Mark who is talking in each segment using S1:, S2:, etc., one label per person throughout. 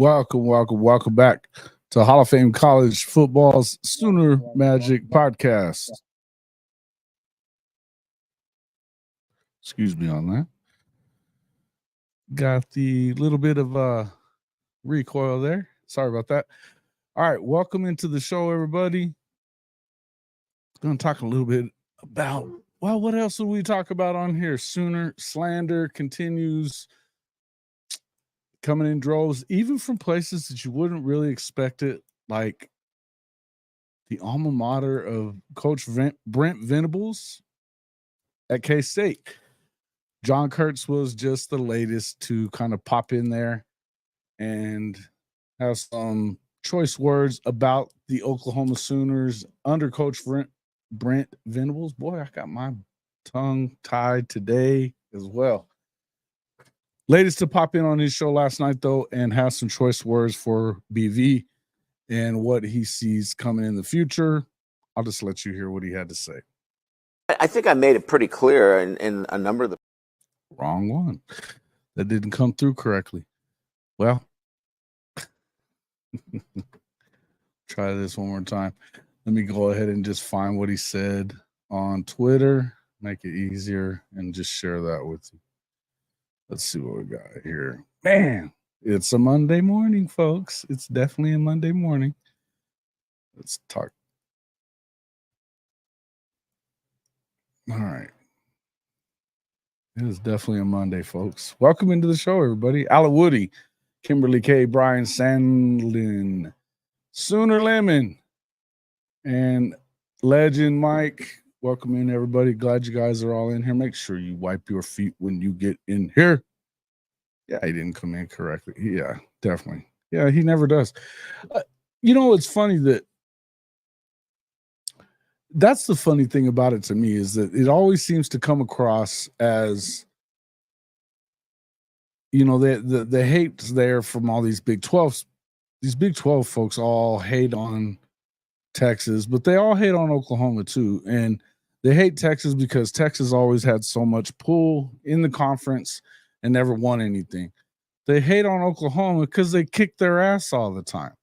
S1: Welcome back to Hall of Fame College Football's Sooner Magic Podcast. Excuse me on that. Got the little bit of recoil there. Sorry about that. All right, welcome into the show, everybody. Going to talk a little bit about, well, what else will we talk about on here? Sooner Slander continues coming in droves, even from places that you wouldn't really expect it, like the alma mater of Coach Brent Venables at K-State. John Kurtz was just the latest to kind of pop in there and have some choice words about the Oklahoma Sooners under Coach Brent Venables. Boy, I got my tongue tied today as well. Latest to pop in on his show last night, though, and have some choice words for BV and what he sees coming in the future. I'll just let you hear what he had to say.
S2: I think I made it pretty clear in a number of the...
S1: Wrong one. That didn't come through correctly. Well, try this one more time. Let me go ahead and just find what he said on Twitter, make it easier, and just share that with you. Let's see what we got here. Man, it's a Monday morning, folks. It's definitely a Monday morning. Let's talk. All right. It is definitely a Monday, folks. Welcome into the show, everybody. Alan Woody, Kimberly K, Brian Sandlin, Sooner Lemon, and Legend Mike. Welcome in, everybody. Glad you guys are all in here. Make sure you wipe your feet when you get in here. Yeah, he didn't come in correctly. Yeah, definitely. Yeah, he never does. It's funny that's the funny thing about it to me is that it always seems to come across as, the hate's there from all these Big 12s. These Big 12 folks all hate on Texas, but they all hate on Oklahoma too. And they hate Texas because Texas always had so much pull in the conference and never won anything. They hate on Oklahoma because they kick their ass all the time.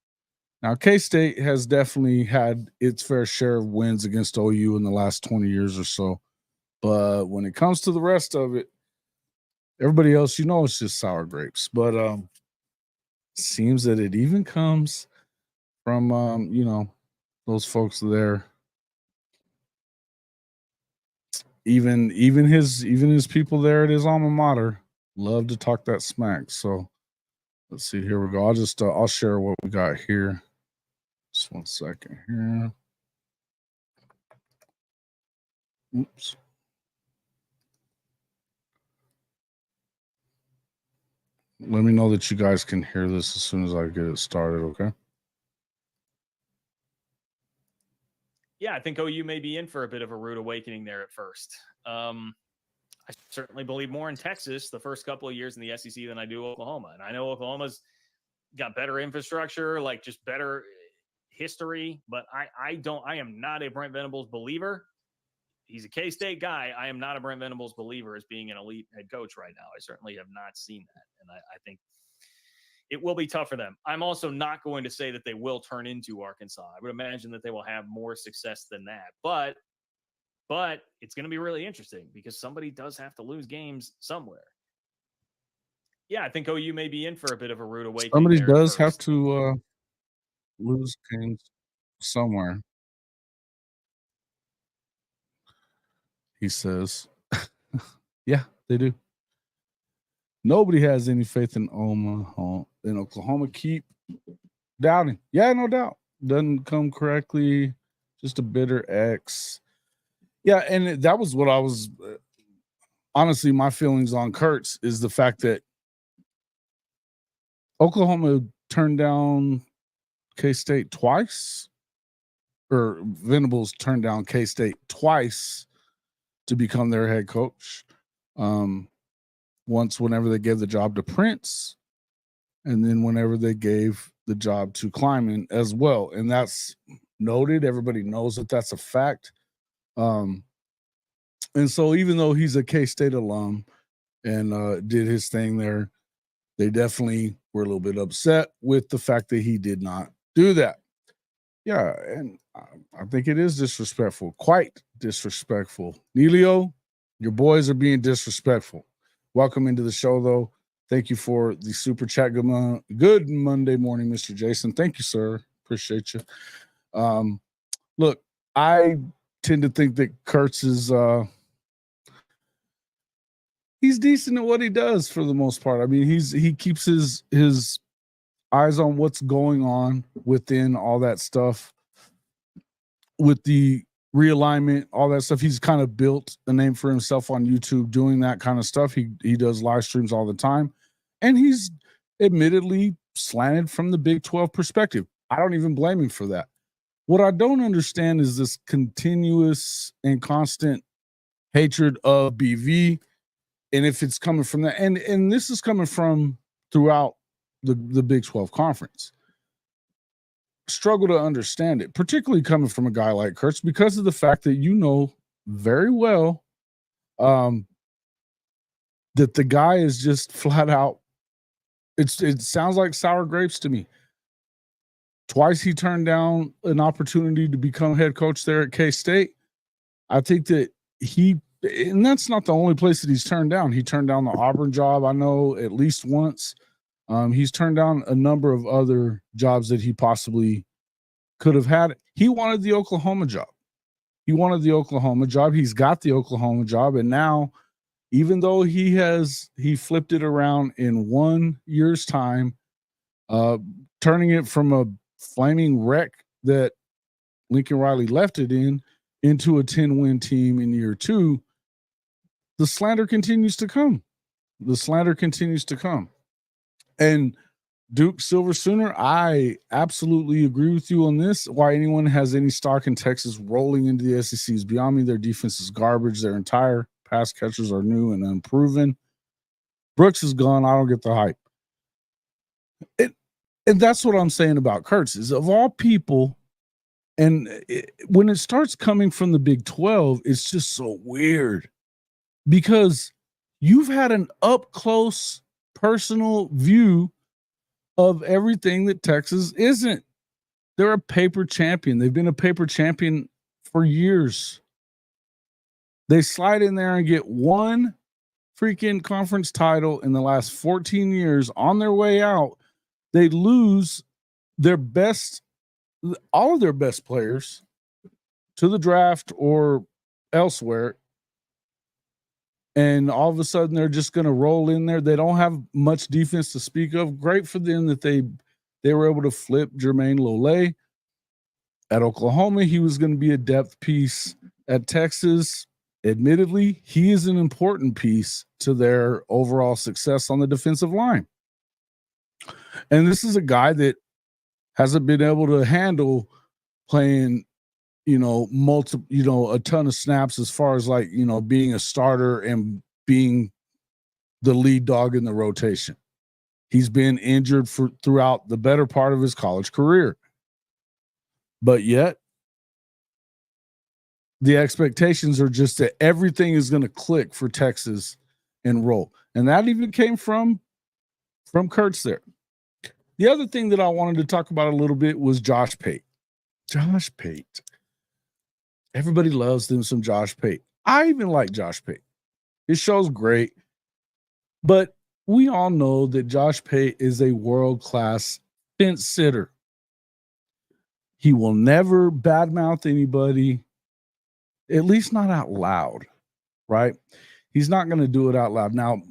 S1: Now, K-State has definitely had its fair share of wins against OU in the last 20 years or so. But when it comes to the rest of it, everybody else, it's just sour grapes. But seems that it even comes from, those folks there. Even his people there at his alma mater love to talk that smack. So let's see. Here we go. I'll share what we got here. Just 1 second here. Oops. Let me know that you guys can hear this as soon as I get it started, okay?
S3: Yeah, I think OU may be in for a bit of a rude awakening there at first. I certainly believe more in Texas the first couple of years in the SEC than I do Oklahoma. And I know Oklahoma's got better infrastructure, like just better history, but I am not a Brent Venables believer. He's a K-State guy. I am not a Brent Venables believer as being an elite head coach right now. I certainly have not seen that. And I think it will be tough for them. I'm also not going to say that they will turn into Arkansas. I would imagine that they will have more success than that. But it's going to be really interesting because somebody does have to lose games somewhere. Yeah, I think OU may be in for a bit of a rude awakening.
S1: Somebody does have to lose games somewhere. He says, yeah, they do. Nobody has any faith in Oklahoma. Keep doubting. Yeah, no doubt. Doesn't come correctly. Just a bitter X. Yeah, and that was what I was honestly, my feelings on Kurtz is the fact that Oklahoma turned down K-State twice, or Venables turned down K-State twice to become their head coach. Once whenever they gave the job to Prince, and then whenever they gave the job to Kleiman as well. And that's noted. Everybody knows that that's a fact. And so even though he's a K-State alum and did his thing there, they definitely were a little bit upset with the fact that he did not do that. Yeah, and I think it is disrespectful, quite disrespectful. Neilio, your boys are being disrespectful. Welcome into the show, though. Thank you for the super chat. Good Monday morning, Mr. Jason. Thank you, sir. Appreciate you. Look, I tend to think that Kurtz is he's decent at what he does for the most part. I mean, he keeps his eyes on what's going on within all that stuff with the realignment, all that stuff. He's kind of built a name for himself on YouTube doing that kind of stuff. He does live streams all the time, and he's admittedly slanted from the Big 12 perspective. I don't even blame him for that. What I don't understand is this continuous and constant hatred of BV, and if it's coming from that, and this is coming from throughout the Big 12 conference. Struggle to understand it, particularly coming from a guy like Kurtz, because of the fact that you know very well that the guy is just flat out. It sounds like sour grapes to me. Twice he turned down an opportunity to become head coach there at K-State. I think that and that's not the only place that he's turned down. He turned down the Auburn job, I know, at least once. He's turned down a number of other jobs that he possibly could have had. He wanted the Oklahoma job. He's got the Oklahoma job. And now, even though he flipped it around in 1 year's time, turning it from a flaming wreck that Lincoln Riley left it into a 10-win team in year 2, the slander continues to come. And Duke Silver Sooner, I absolutely agree with you on this. Why anyone has any stock in Texas rolling into the SEC is beyond me. Their defense is garbage. Their entire pass catchers are new and unproven. Brooks is gone. I don't get the hype. And that's what I'm saying about Kurtz is, of all people, when it starts coming from the Big 12, it's just so weird because you've had an up-close personal view of everything that Texas isn't. They're a paper champion. They've been a paper champion for years. They slide in there and get one freaking conference title in the last 14 years. On their way out, they lose all of their best players to the draft or elsewhere. And all of a sudden, they're just going to roll in there. They don't have much defense to speak of. Great for them that they were able to flip Jermaine Lole at Oklahoma. He was going to be a depth piece at Texas. Admittedly, he is an important piece to their overall success on the defensive line. And this is a guy that hasn't been able to handle playing a ton of snaps as far as being a starter and being the lead dog in the rotation. He's been injured throughout the better part of his college career. But yet, the expectations are just that everything is going to click for Texas and roll. And that even came from Kurtz there. The other thing that I wanted to talk about a little bit was Josh Pate. Josh Pate. Everybody loves them some Josh Pate. I even like Josh Pate. His show's great. But we all know that Josh Pate is a world-class fence sitter. He will never badmouth anybody, at least not out loud, right? He's not going to do it out loud. Now,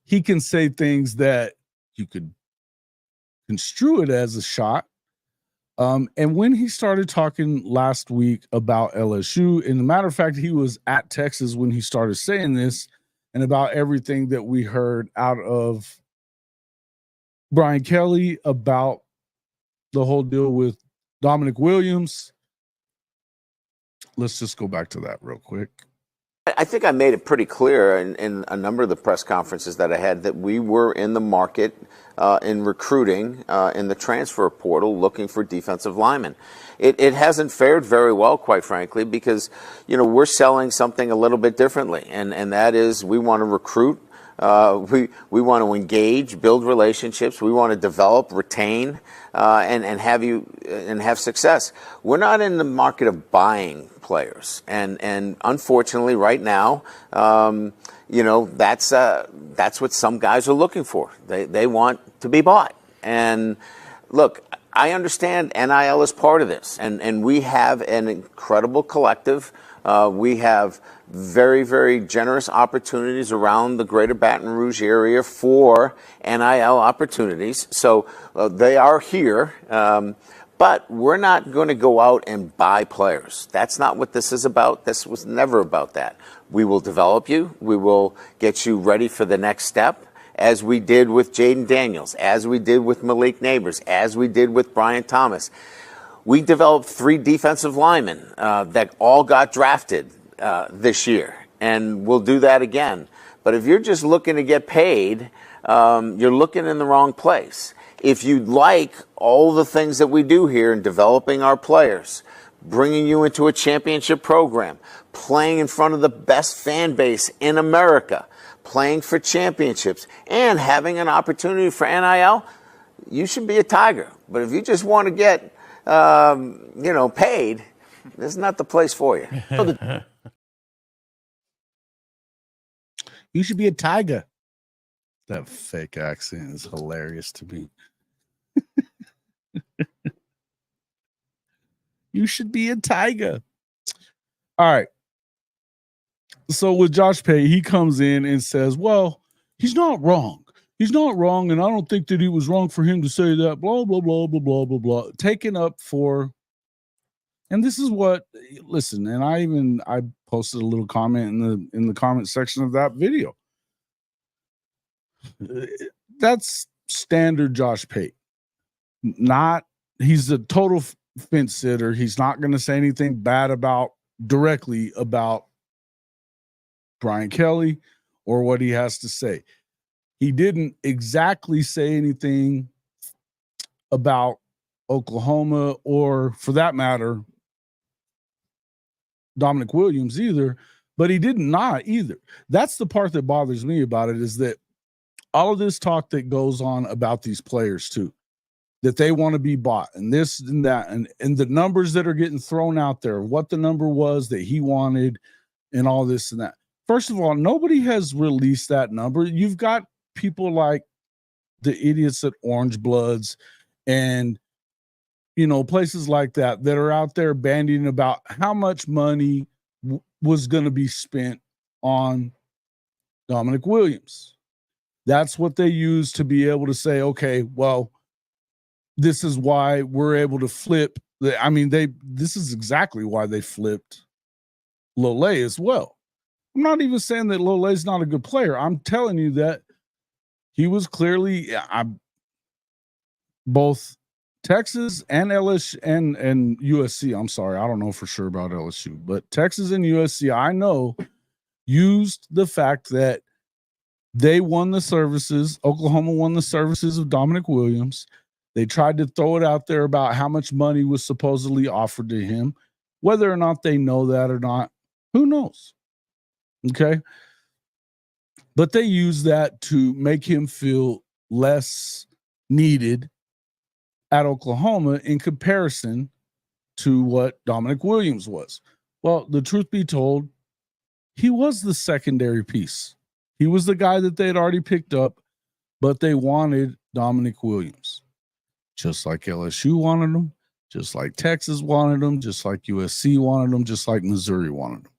S1: he can say things that you could construe it as a shot. And when he started talking last week about LSU, and a matter of fact, he was at Texas when he started saying this, and about everything that we heard out of Brian Kelly about the whole deal with Dominic Williams. Let's just go back to that real quick.
S2: I think I made it pretty clear in a number of the press conferences that I had that we were in the market in recruiting in the transfer portal looking for defensive linemen. It hasn't fared very well, quite frankly, because we're selling something a little bit differently, and that is we want to recruit We want to engage, build relationships. We want to develop, retain, and have success. We're not in the market of buying players, and unfortunately, right now, that's what some guys are looking for. They want to be bought. And look, I understand NIL is part of this, and we have an incredible collective. We have very, very generous opportunities around the greater Baton Rouge area for NIL opportunities. So they are here, but we're not going to go out and buy players. That's not what this is about. This was never about that. We will develop you. We will get you ready for the next step, as we did with Jaden Daniels, as we did with Malik Neighbors, as we did with Brian Thomas. We developed 3 defensive linemen that all got drafted this year, and we'll do that again. But if you're just looking to get paid, you're looking in the wrong place. If you like all the things that we do here in developing our players, bringing you into a championship program, playing in front of the best fan base in America, playing for championships, and having an opportunity for NIL, you should be a Tiger. But if you just want to get paid, this is not the place for you.
S1: You should be a Tiger. That fake accent is hilarious to me. You should be a Tiger. All right. So with Josh Pate, he comes in and says, well, he's not wrong. He's not wrong, and I don't think that he was wrong for him to say that, blah, blah, blah, blah, blah, blah, blah. Taken up for, and this is what, listen, and I posted a little comment in the comment section of that video. That's standard Josh Pate. He's a total fence sitter. He's not going to say anything bad directly about Brian Kelly or what he has to say. He didn't exactly say anything about Oklahoma or, for that matter, Dominic Williams either, but he did not either. That's the part that bothers me about it, is that all of this talk that goes on about these players too, that they want to be bought and this and that, and the numbers that are getting thrown out there, what the number was that he wanted and all this and that. First of all, nobody has released that number. You've got people like the idiots at Orange Bloods and, places like that are out there bandying about how much money was going to be spent on Dominic Williams. That's what they use to be able to say, okay, well, this is why we're able to flip. This is exactly why they flipped Lole as well. I'm not even saying that Lole's not a good player. I'm telling you that he was clearly both Texas and LSU and USC. I'm sorry, I don't know for sure about LSU, but Texas and USC, I know, used the fact that they won the services. Oklahoma won the services of Dominic Williams. They tried to throw it out there about how much money was supposedly offered to him. Whether or not they know that or not, who knows? Okay. But they use that to make him feel less needed at Oklahoma in comparison to what Dominic Williams was. Well, the truth be told, he was the secondary piece. He was the guy that they had already picked up, but they wanted Dominic Williams. Just like LSU wanted him, just like Texas wanted him, just like USC wanted him, just like Missouri wanted him.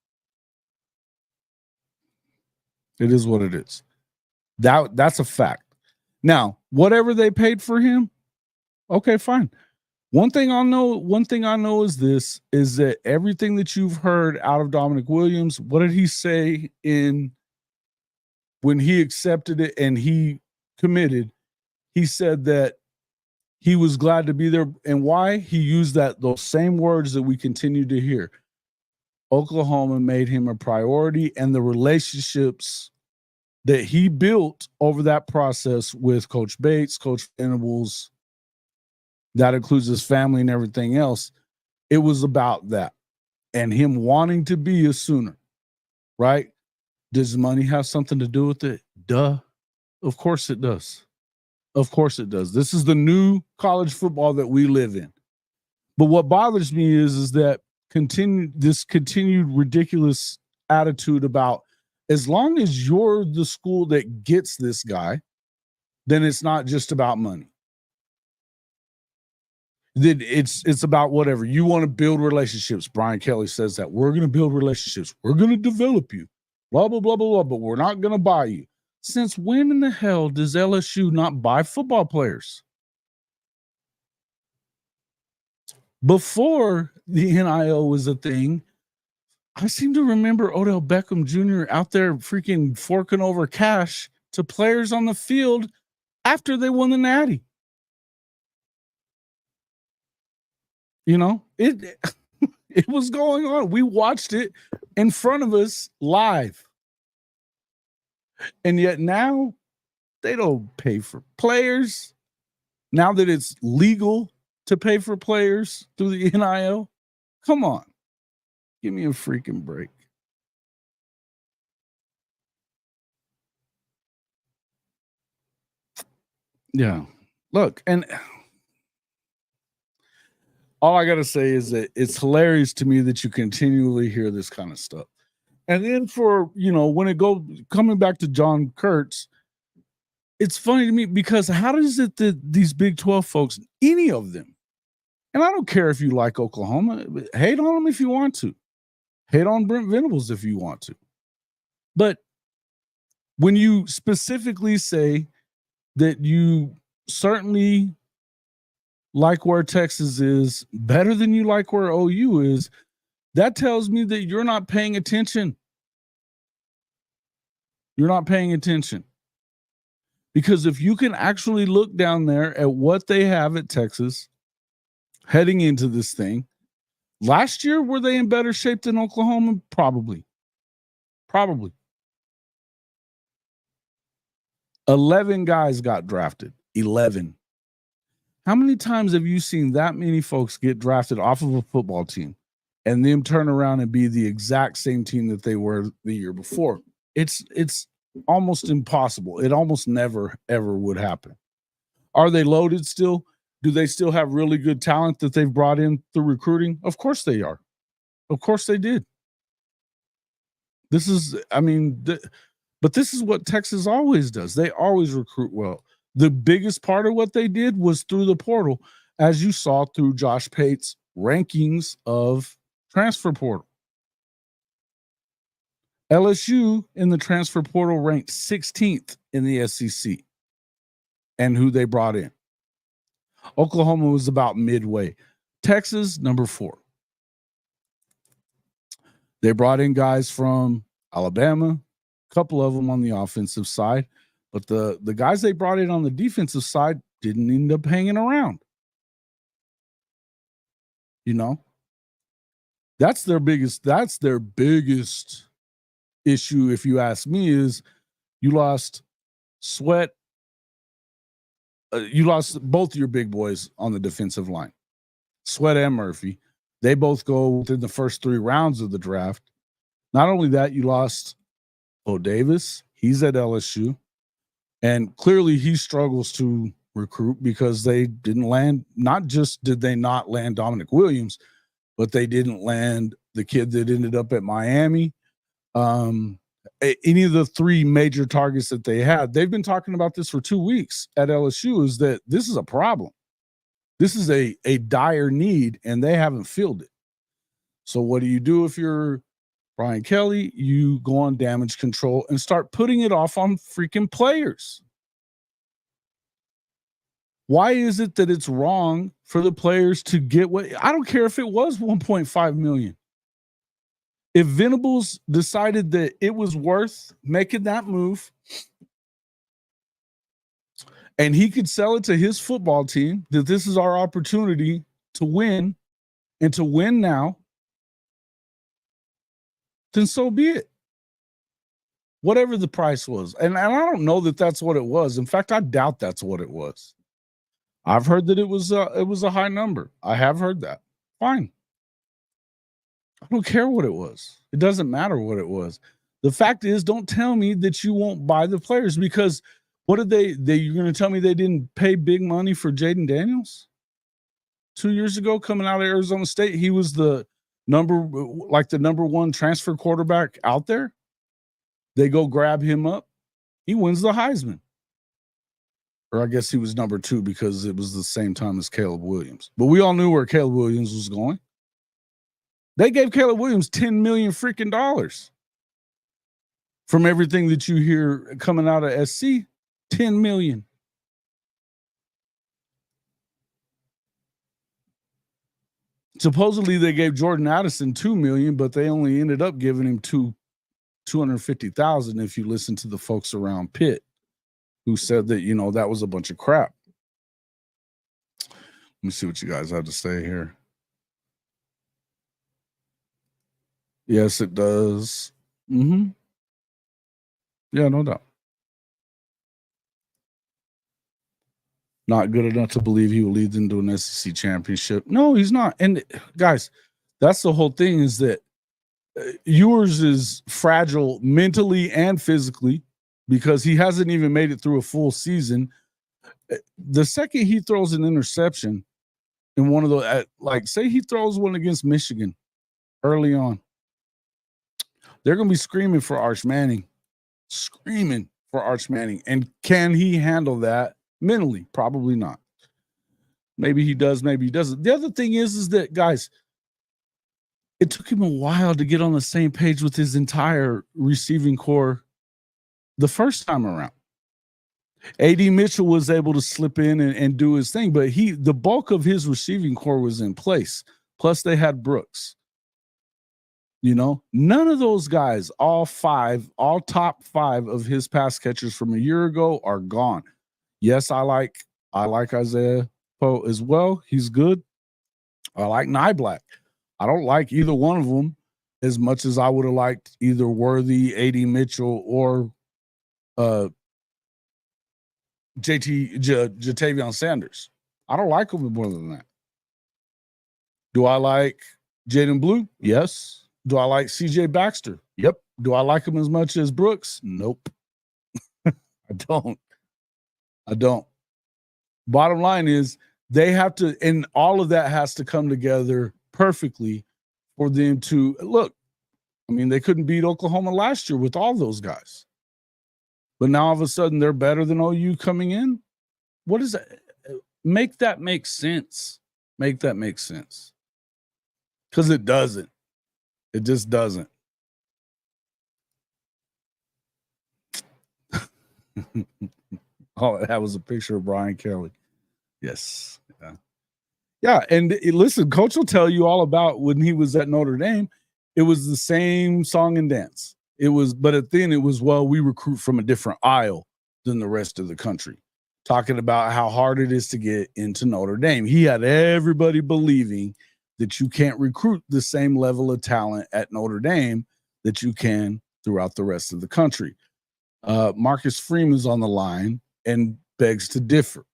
S1: It is what it is. That's a fact. Now, whatever they paid for him, okay, fine. One thing I know is this, is that everything that you've heard out of Dominic Williams, what did he say when he accepted it and he committed? He said that he was glad to be there. And why? He used those same words that we continue to hear. Oklahoma made him a priority, and the relationships that he built over that process with Coach Bates, Coach Venables, that includes his family and everything else. It was about that and him wanting to be a Sooner, right? Does money have something to do with it? Duh. Of course it does. Of course it does. This is the new college football that we live in. But what bothers me is that continued ridiculous attitude about, as long as you're the school that gets this guy, then it's not just about money. Then it's about whatever. You want to build relationships. Brian Kelly says that. We're going to build relationships. We're going to develop you. Blah, blah, blah, blah, blah. But we're not going to buy you. Since when in the hell does LSU not buy football players? Before the NIL was a thing, I seem to remember Odell Beckham Jr. out there freaking forking over cash to players on the field after they won the Natty. You know, it was going on. We watched it in front of us live. And yet now they don't pay for players. Now that it's legal to pay for players through the NIL, come on. Give me a freaking break. Yeah. Look, and all I got to say is that it's hilarious to me that you continually hear this kind of stuff. And then for, when coming back to John Kurtz, it's funny to me because how does it that these Big 12 folks, any of them, and I don't care if you like Oklahoma, hate on them if you want to. Hate on Brent Venables if you want to. But when you specifically say that you certainly like where Texas is better than you like where OU is, that tells me that you're not paying attention. You're not paying attention. Because if you can actually look down there at what they have at Texas heading into this thing, last year, were they in better shape than Oklahoma? Probably. 11 guys got drafted. 11. How many times have you seen that many folks get drafted off of a football team and them turn around and be the exact same team that they were the year before? It's almost impossible. It almost never, ever would happen. Are they loaded still? Do they still have really good talent that they've brought in through recruiting? Of course they are. Of course they did. But this is what Texas always does. They always recruit well. The biggest part of what they did was through the portal, as you saw through Josh Pate's rankings of transfer portal. LSU in the transfer portal ranked 16th in the SEC and who they brought in. Oklahoma was about midway. Texas, number 4. They brought in guys from Alabama, a couple of them on the offensive side, but the guys they brought in on the defensive side didn't end up hanging around. That's their biggest issue, if you ask me, is you lost Sweat. You lost both your big boys on the defensive line, Sweat and Murphy. They both go within the first 3 rounds of the draft. Not only that, you lost Bo Davis. He's at LSU. And clearly he struggles to recruit because they didn't land. Not just did they not land Dominic Williams, but they didn't land the kid that ended up at Miami. Any of the 3 major targets that they had, they've been talking about this for 2 weeks at LSU, is that this is a problem. This is a dire need, and they haven't filled it. So what do you do if you're Brian Kelly? You go on damage control and start putting it off on freaking players. Why is it that it's wrong for the players to get what? I don't care if it was $1.5 million. If Venables decided that it was worth making that move and he could sell it to his football team, that this is our opportunity to win and to win now, then so be it. Whatever the price was. And I don't know that that's what it was. In fact, I doubt that's what it was. I've heard that it was a high number. I have heard that. Fine. I don't care what it was. It doesn't matter what it was. The fact is, don't tell me that you won't buy the players, because what did you're going to tell me they didn't pay big money for Jaden Daniels 2 years ago coming out of Arizona State? He was the number one transfer quarterback out there. They go grab him up. He wins the Heisman. Or I guess he was number 2 because it was the same time as Caleb Williams. But we all knew where Caleb Williams was going. They gave Caleb Williams $10 million freaking dollars. From everything that you hear coming out of SC, $10 million. Supposedly they gave Jordan Addison $2 million, but they only ended up giving him $250,000 if you listen to the folks around Pitt who said that, that was a bunch of crap. Let me see what you guys have to say here. Yes, it does. Mm-hmm. Yeah, no doubt. Not good enough to believe he will lead them to an SEC championship. No, he's not. And guys, that's the whole thing, is that Ewers is fragile mentally and physically because he hasn't even made it through a full season. The second he throws an interception in one of those, say he throws one against Michigan early on, they're going to be screaming for Arch Manning. And can he handle that mentally? Probably not. Maybe he does, maybe he doesn't. The other thing is that, guys, it took him a while to get on the same page with his entire receiving core the first time around. A.D. Mitchell was able to slip in and do his thing, but the bulk of his receiving core was in place. Plus they had Brooks. None of those guys, all top 5 of his pass catchers from a year ago are gone. Yes, I like Isaiah Poe as well. He's good. I like Nyblack. I don't like either one of them as much as I would have liked either Worthy, A.D. Mitchell, or Jatavion Sanders. I don't like them more than that. Do I like Jaden Blue? Yes. Do I like CJ Baxter? Yep. Do I like him as much as Brooks? Nope. I don't. Bottom line is they have to, and all of that has to come together perfectly for them to look. I mean, they couldn't beat Oklahoma last year with all those guys. But now all of a sudden they're better than OU coming in. What is that? Make that make sense. Make that make sense. Because it doesn't. It just doesn't. Oh, that was a picture of Brian Kelly. Yes. Yeah. And listen, Coach will tell you all about when he was at Notre Dame. It was the same song and dance. But then it was, we recruit from a different aisle than the rest of the country. Talking about how hard it is to get into Notre Dame. He had everybody believing that you can't recruit the same level of talent at Notre Dame that you can throughout the rest of the country. Marcus Freeman's on the line and begs to differ.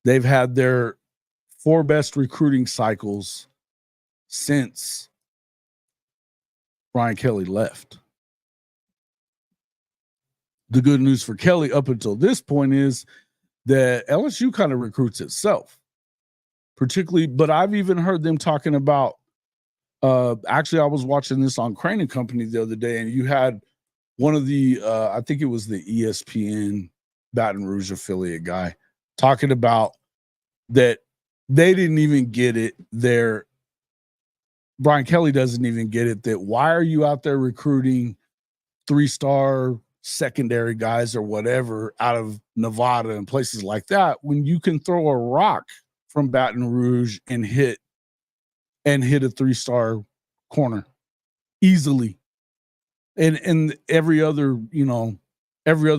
S1: They've had their 4 best recruiting cycles since Brian Kelly left. The good news for Kelly up until this point is that LSU kind of recruits itself. Particularly, but I've even heard them talking about, actually, I was watching this on Crane and Company the other day, and you had one of the, I think it was the ESPN Baton Rouge affiliate guy, talking about that they didn't even get it there. Brian Kelly doesn't even get it that why are you out there recruiting 3-star secondary guys or whatever out of Nevada and places like that when you can throw a rock from Baton Rouge and hit a 3-star corner easily. And every other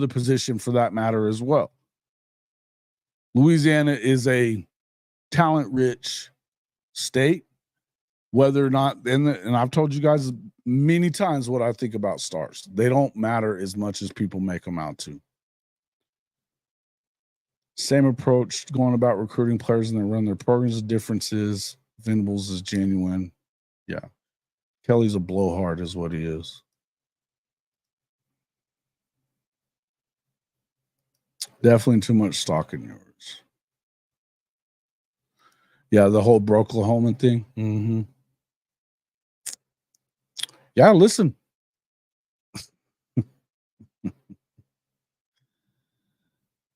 S1: position for that matter as well. Louisiana is a talent-rich state, whether or not, and I've told you guys many times what I think about stars. They don't matter as much as people make them out to. Same approach going about recruiting players and they run their programs. The difference is Venables is genuine. Yeah. Kelly's a blowhard is what he is. Definitely too much stalking yards. Yeah, the whole Oklahoma thing. Mm-hmm. Yeah, listen.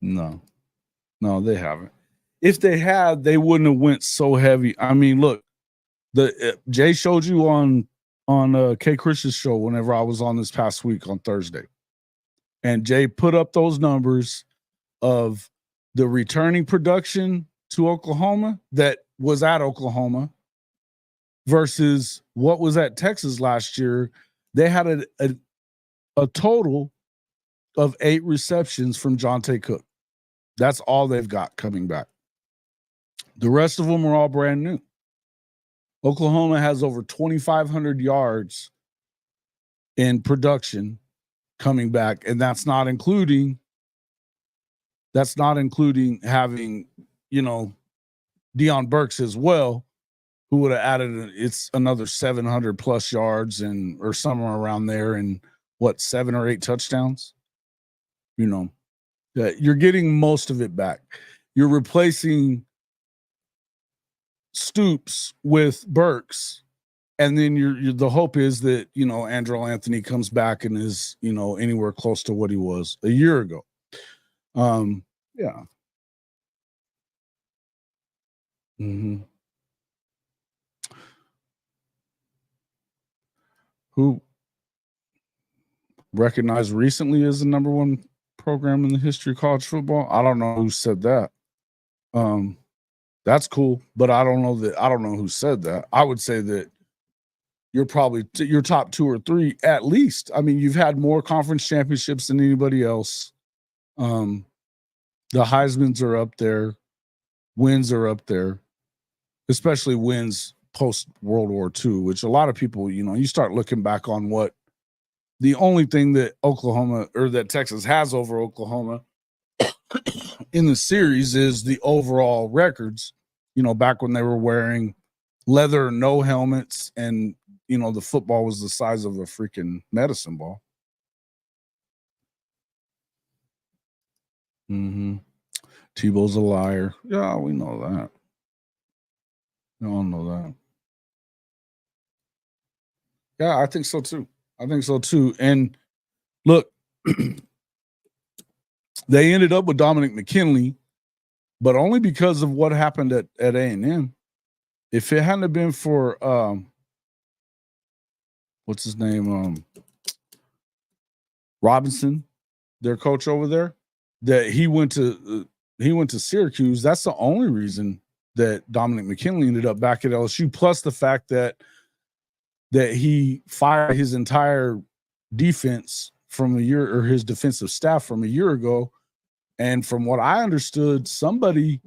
S1: No, they haven't. If they had, they wouldn't have went so heavy. I mean, look, Jay showed you on K Chris's show whenever I was on this past week on Thursday, and Jay put up those numbers of the returning production to Oklahoma that was at Oklahoma versus what was at Texas last year. They had a total of 8 receptions from Jonte Cook. That's all they've got coming back. The rest of them are all brand new. Oklahoma has over 2,500 yards in production coming back, and that's not including having, Deion Burks as well, who would have added it's another 700 plus yards or somewhere around there, and 7 or 8 touchdowns. You're getting most of it back. You're replacing Stoops with Burks, and then the hope is that Andrel Anthony comes back and is anywhere close to what he was a year ago. Yeah. Mm-hmm. Who recognized recently as the number 1 program in the history of college football? I don't know who said that. That's cool, but I don't know who said that. I would say that you're probably your top 2 or 3 at least. I mean, you've had more conference championships than anybody else. The Heismans are up there. Wins are up there, especially wins post World War II, which a lot of people, you start looking back on what the only thing that Oklahoma or that Texas has over Oklahoma in the series is the overall records, back when they were wearing leather, no helmets, and, the football was the size of a freaking medicine ball. Mm-hmm. Tebow's a liar. Yeah, we know that. We all know that. Yeah, I think so too. And look, they ended up with Dominic McKinley, but only because of what happened at A&M. If it hadn't been for what's his name, Robinson, their coach over there, that he went to Syracuse. That's the only reason that Dominic McKinley ended up back at LSU. Plus the fact that he fired his entire defense from a year, or his defensive staff from a year ago. And from what I understood, somebody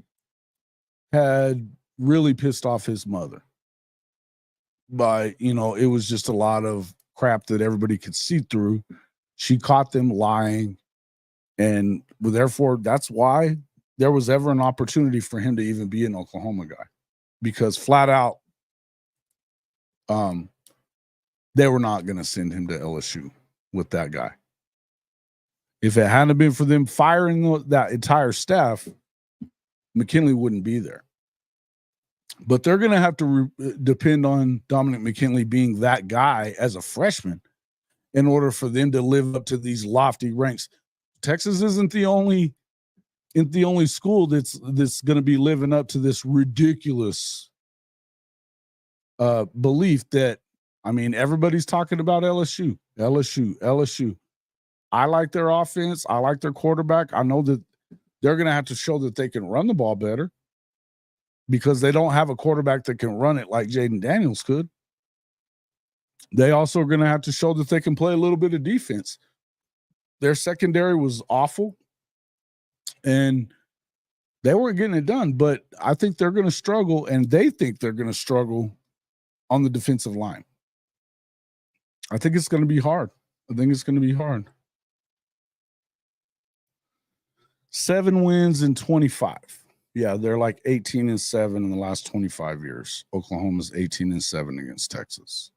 S1: had really pissed off his mother by, it was just a lot of crap that everybody could see through. She caught them lying. And therefore, that's why there was ever an opportunity for him to even be an Oklahoma guy, because flat out, they were not going to send him to LSU with that guy. If it hadn't been for them firing that entire staff, McKinley wouldn't be there. But they're going to have to depend on Dominic McKinley being that guy as a freshman in order for them to live up to these lofty ranks. Texas isn't the only school that's going to be living up to this ridiculous belief that, I mean, everybody's talking about LSU. I like their offense. I like their quarterback. I know that they're going to have to show that they can run the ball better, because they don't have a quarterback that can run it like Jaden Daniels could. They also are going to have to show that they can play a little bit of defense. Their secondary was awful, and they weren't getting it done. But I think they're going to struggle, and they think they're going to struggle on the defensive line. I think it's going to be hard. 7 wins in 25. Yeah, they're like 18-7 in the last 25 years. Oklahoma's 18-7 against Texas.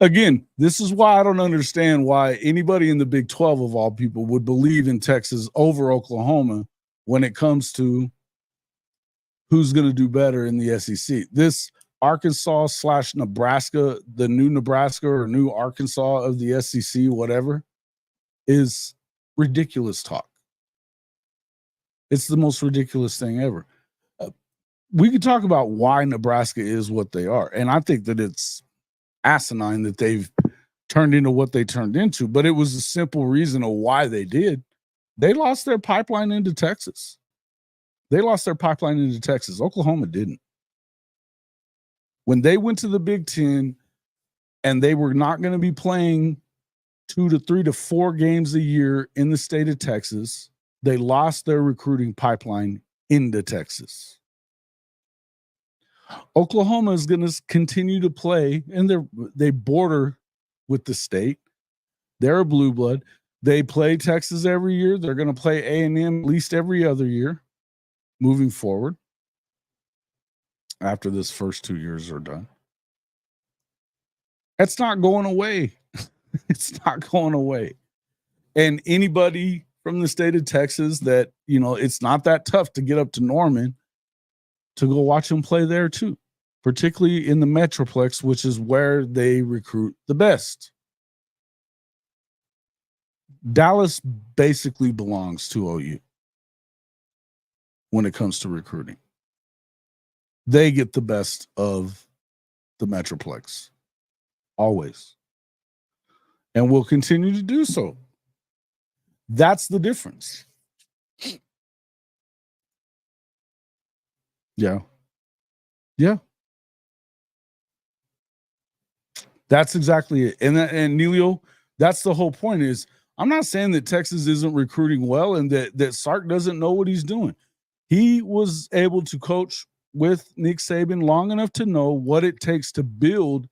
S1: Again, this is why I don't understand why anybody in the Big 12 of all people would believe in Texas over Oklahoma when it comes to who's going to do better in the SEC. This Arkansas / Nebraska, the new Nebraska or new Arkansas of the SEC, whatever, is ridiculous talk. It's the most ridiculous thing ever. We could talk about why Nebraska is what they are. And I think that it's asinine that they've turned into what they turned into, but it was a simple reason of why they did. They lost their pipeline into Texas. Oklahoma didn't. When they went to the Big Ten and they were not going to be playing 2 to 3 to 4 games a year in the state of Texas, they lost their recruiting pipeline into Texas. Oklahoma is going to continue to play, and they border with the state. They're a blue blood. They play Texas every year. They're going to play A&M at least every other year moving forward after this first 2 years are done. That's not going away. It's not going away. And anybody from the state of Texas that, it's not that tough to get up to Norman to go watch them play there too, particularly in the Metroplex, which is where they recruit the best. Dallas basically belongs to OU when it comes to recruiting. They get the best of the Metroplex, always, and will continue to do so. That's the difference. Yeah. That's exactly it. And Neilio, that's the whole point is I'm not saying that Texas isn't recruiting well and that Sark doesn't know what he's doing. He was able to coach with Nick Saban long enough to know what it takes to build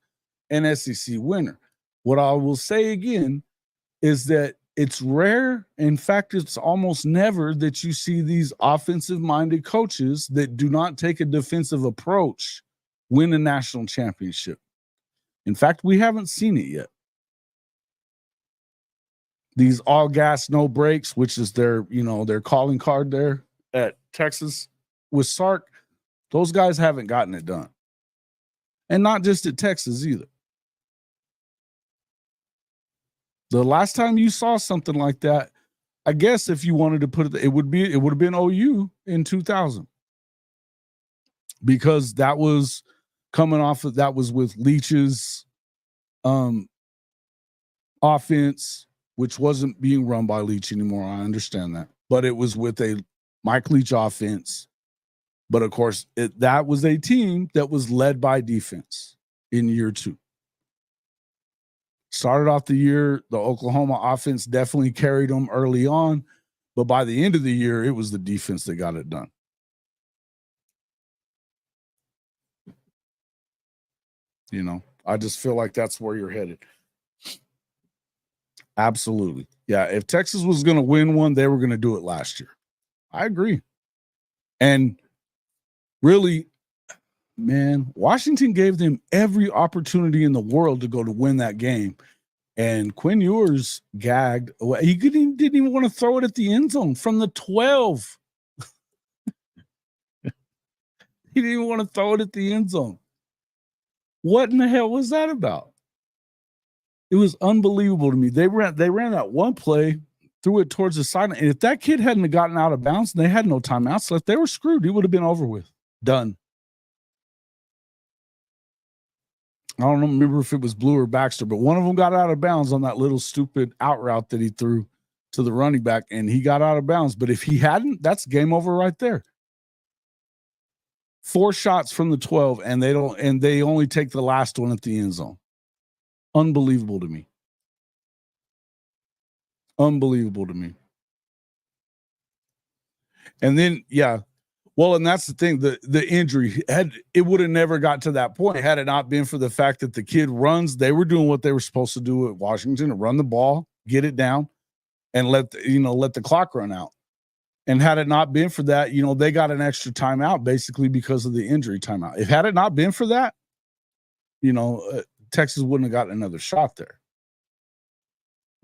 S1: an SEC winner. What I will say again is that it's rare. In fact, it's almost never that you see these offensive-minded coaches that do not take a defensive approach win a national championship. In fact, we haven't seen it yet. These all gas, no brakes, which is their calling card there at Texas with Sark, those guys haven't gotten it done. And not just at Texas either. The last time you saw something like that, I guess if you wanted to put it would have been OU in 2000. Because that was coming off of that was with Leach's offense, which wasn't being run by Leach anymore. I understand that. But it was with a Mike Leach offense. But of course, that was a team that was led by defense in year 2. Started off the year, the Oklahoma offense definitely carried them early on. But by the end of the year, it was the defense that got it done. I just feel like that's where you're headed. Absolutely. Yeah, if Texas was going to win one, they were going to do it last year. I agree. And really, man, Washington gave them every opportunity in the world to go to win that game. And Quinn Ewers gagged away. He didn't even want to throw it at the end zone from the 12. He didn't even want to throw it at the end zone. What in the hell was that about? It was unbelievable to me. They ran that one play, threw it towards the sideline. And if that kid hadn't gotten out of bounds and they had no timeouts left, they were screwed. It would have been over with. Done. I don't remember if it was Blue or Baxter, but one of them got out of bounds on that little stupid out route that he threw to the running back, and he got out of bounds. But if he hadn't, that's game over right there. 4 shots from the 12, and they only take the last one at the end zone. Unbelievable to me. Unbelievable to me. And then, yeah. Well, and that's the thing, the injury, it would have never got to that point had it not been for the fact that the kid runs. They were doing what they were supposed to do at Washington, run the ball, get it down, and let the clock run out. And had it not been for that, they got an extra timeout basically because of the injury timeout. If had it not been for that, Texas wouldn't have gotten another shot there.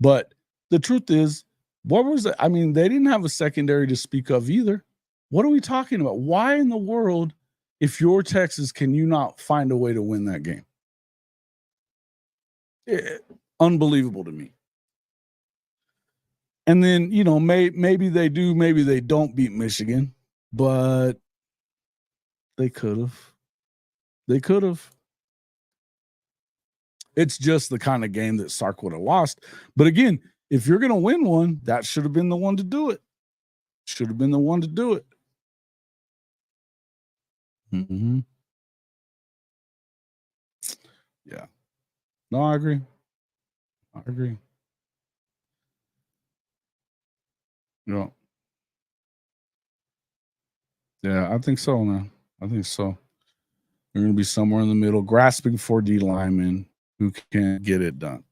S1: But the truth is, what was it? I mean, they didn't have a secondary to speak of either. What are we talking about? Why in the world, if you're Texas, can you not find a way to win that game? Unbelievable to me. And then, you know, maybe they do, maybe they don't beat Michigan, but they could have. They could have. It's just the kind of game that Sark would have lost. But again, if you're going to win one, that should have been the one to do it. Should have been the one to do it. Mm-hmm. Yeah. No, I agree. I agree. Yeah. Yeah, I think so, man. I think so. They're going to be somewhere in the middle, grasping for D linemen who can get it done.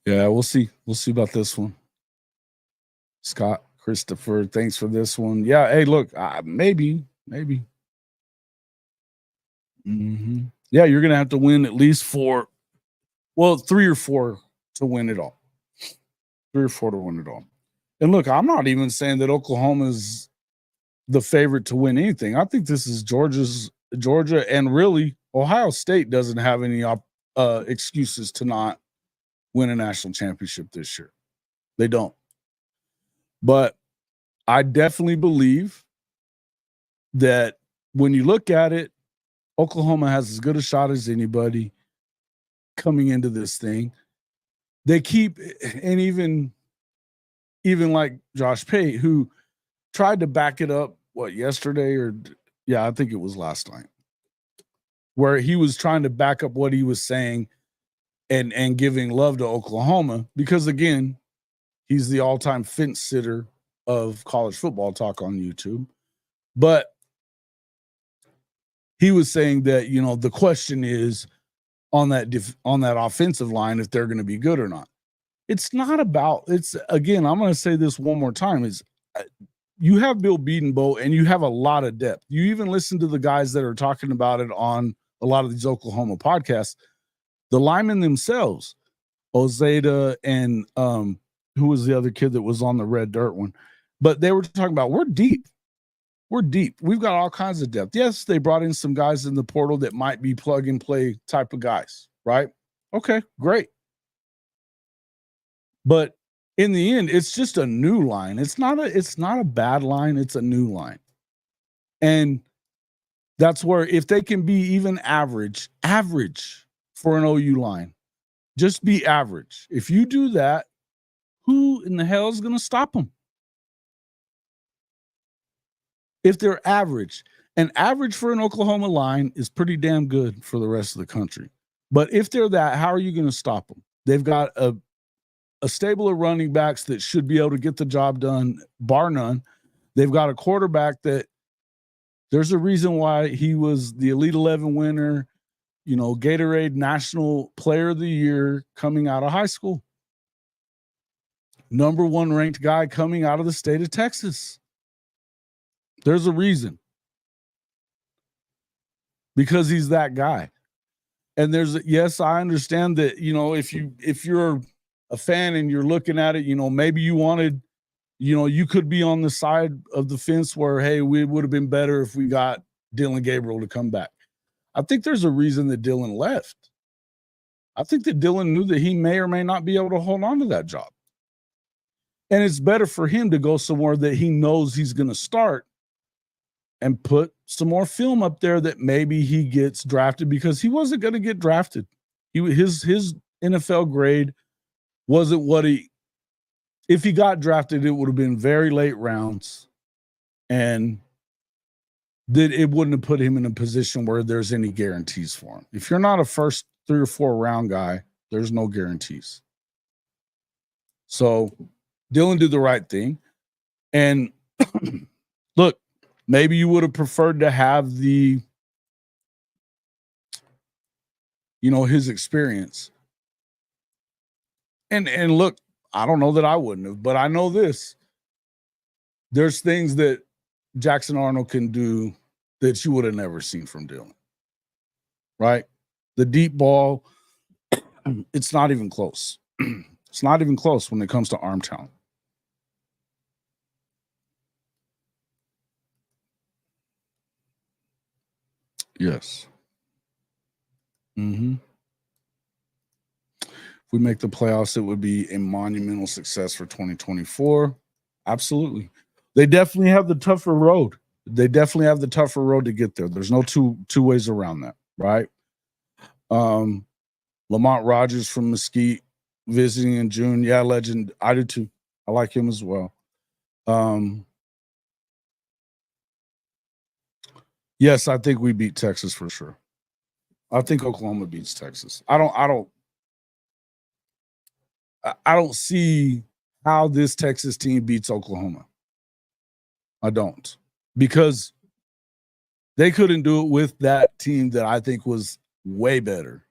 S1: Yeah, we'll see. We'll see about this one. Scott, Christopher, thanks for this one. Yeah, hey, look, maybe. Mm-hmm. Yeah, you're going to have to win at least 3 or 4 to win it all. 3 or 4 to win it all. And look, I'm not even saying that Oklahoma's the favorite to win anything. I think this is Georgia, and really Ohio State doesn't have any excuses to not win a national championship this year. They don't. But I definitely believe that when you look at it, Oklahoma has as good a shot as anybody coming into this thing. They keep, and even like Josh Pate, who tried to back it up, yesterday I think it was last night, where he was trying to back up what he was saying and giving love to Oklahoma, because again, he's the all-time fence sitter of college football talk on YouTube. But he was saying that, you know, the question is on that offensive line, if they're going to be good or not. It's not about, again, I'm going to say this one more time, is you have Bill Bedenbaugh and you have a lot of depth. You even listen to the guys that are talking about it on a lot of these Oklahoma podcasts. The linemen themselves, Ozeda and who was the other kid that was on the red dirt one, but they were talking about we're deep. We've got all kinds of depth. Yes, they brought in some guys in the portal that might be plug and play type of guys, right? Okay, great. But in the end, it's just a new line. It's not a bad line. It's a new line. And that's where, if they can be even average for an OU line, just be average. If you do that, who in the hell is going to stop them? If they're average, and average for an Oklahoma line is pretty damn good for the rest of the country. But if they're that, how are you going to stop them? They've got a stable of running backs that should be able to get the job done, bar none. They've got a quarterback that there's a reason why he was the Elite 11 winner, you know, Gatorade National Player of the Year coming out of high school. Number 1 ranked guy coming out of the state of Texas. There's a reason. Because he's that guy. And yes, I understand that, you know, if you're a fan and you're looking at it, you know, maybe you wanted, you know, you could be on the side of the fence where, hey, we would have been better if we got Dylan Gabriel to come back. I think there's a reason that Dylan left. I think that Dylan knew that he may or may not be able to hold on to that job. And it's better for him to go somewhere that he knows he's going to start and put some more film up there that maybe he gets drafted, because he wasn't going to get drafted. His NFL grade wasn't what if he got drafted, it would have been very late rounds, and that it wouldn't have put him in a position where there's any guarantees for him. If you're not a first 3 or 4 round guy, there's no guarantees. So Dylan did the right thing. And look, maybe you would have preferred to have his experience. And look, I don't know that I wouldn't have, but I know this. There's things that Jackson Arnold can do that you would have never seen from Dylan. Right? The deep ball, it's not even close. It's not even close when it comes to arm talent. Yes. Mm-hmm. If we make the playoffs, it would be a monumental success for 2024. Absolutely. They definitely have the tougher road. They definitely have the tougher road to get there. There's no two ways around that, right? Lamont Rogers from Mesquite visiting in June. Yeah, legend. I do too. I like him as well. Yes, I think we beat Texas for sure. I think Oklahoma beats Texas. I don't see how this Texas team beats Oklahoma. I don't. Because they couldn't do it with that team that I think was way better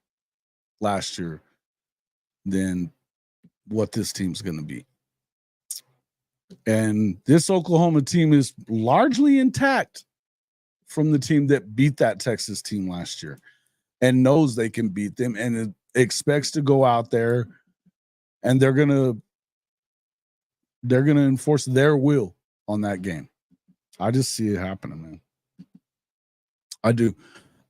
S1: last year than what this team's going to be. And this Oklahoma team is largely intact from the team that beat that Texas team last year and knows they can beat them and expects to go out there and they're going to enforce their will on that game. I just see it happening, man. I do.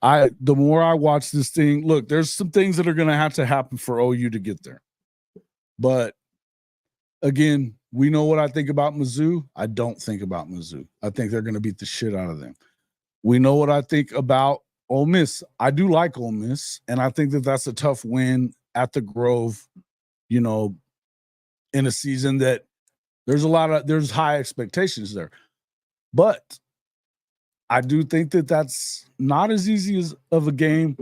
S1: The more I watch this thing, look, there's some things that are going to have to happen for OU to get there. But again, we know what I think about Mizzou. I don't think about Mizzou. I think they're going to beat the shit out of them. We know what I think about Ole Miss. I do like Ole Miss, and I think that that's a tough win at the Grove, you know, in a season that there's high expectations there. But I do think that that's not as easy of a game,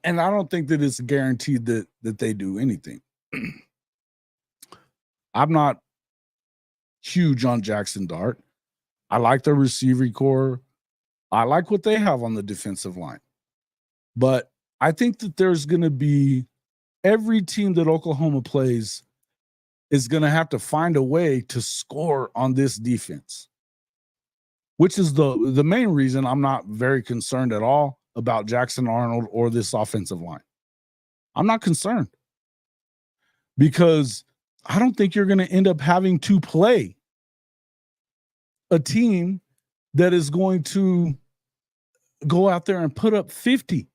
S1: and I don't think that it's guaranteed that they do anything. I'm not huge on Jackson Dart. I like their receiver core. I like what they have on the defensive line. But I think that there's going to be every team that Oklahoma plays is going to have to find a way to score on this defense, which is the main reason I'm not very concerned at all about Jackson Arnold or this offensive line. I'm not concerned because I don't think you're going to end up having to play a team that is going to go out there and put up 50.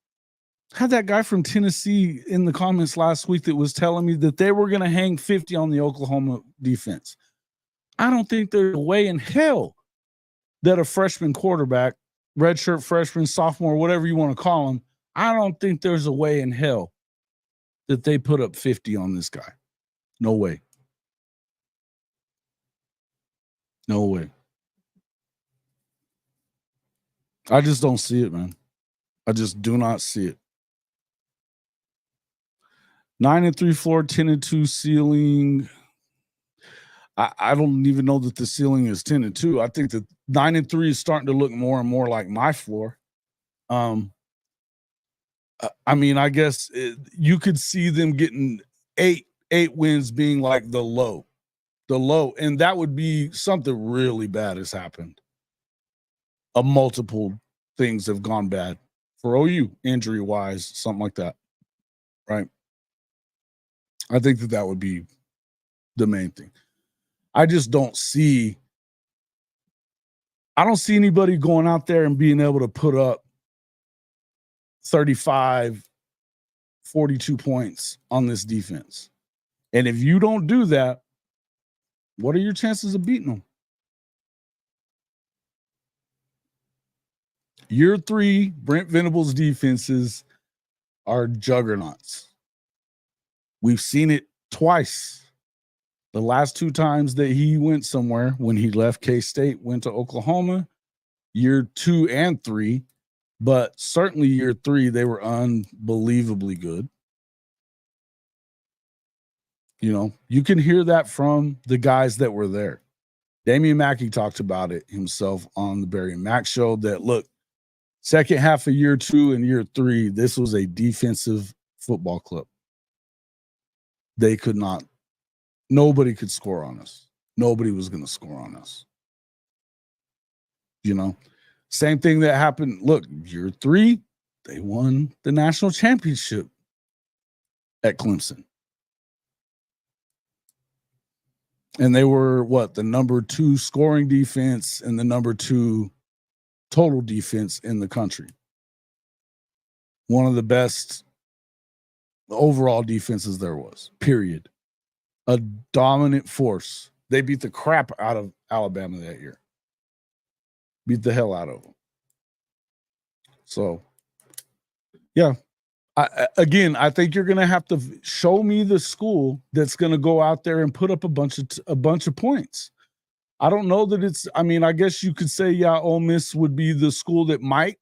S1: I had that guy from Tennessee in the comments last week that was telling me that they were going to hang 50 on the Oklahoma defense. I don't think there's a way in hell that a freshman quarterback, redshirt freshman, sophomore, whatever you want to call him, I don't think there's a way in hell that they put up 50 on this guy. No way. No way. I just don't see it, man. I just do not see it. 9-3 floor, 10-2 ceiling. I don't even know that the ceiling is 10-2. I think that 9-3 is starting to look more and more like my floor. I mean, I guess you could see them getting eight wins being like the low, and that would be something really bad has happened. Multiple things have gone bad for OU, injury wise, something like that, right? I think that would be the main thing. I just don't see anybody going out there and being able to put up 35, 42 points on this defense. And if you don't do that, what are your chances of beating them? Year 3, Brent Venables defenses are juggernauts. We've seen it twice. The last 2 times that he went somewhere, when he left K-State, went to Oklahoma, year 2 and 3, but certainly year 3, they were unbelievably good. You know, you can hear that from the guys that were there. Damian Mackey talked about it himself on the Barry and Mack show that, look, second half of year 2 and year 3, this was a defensive football club. Nobody could score on us. Nobody was going to score on us. You know, same thing that happened. Look, year 3, they won the national championship at Clemson. And they were the number 2 scoring defense and the number 2 total defense in the country. One of the best overall defenses there was, period. A dominant force. They beat the crap out of Alabama that year. Beat the hell out of them. So, yeah. I think you're going to have to show me the school that's going to go out there and put up a bunch of points. I don't know that it's. I mean, I guess you could say, yeah, Ole Miss would be the school that might,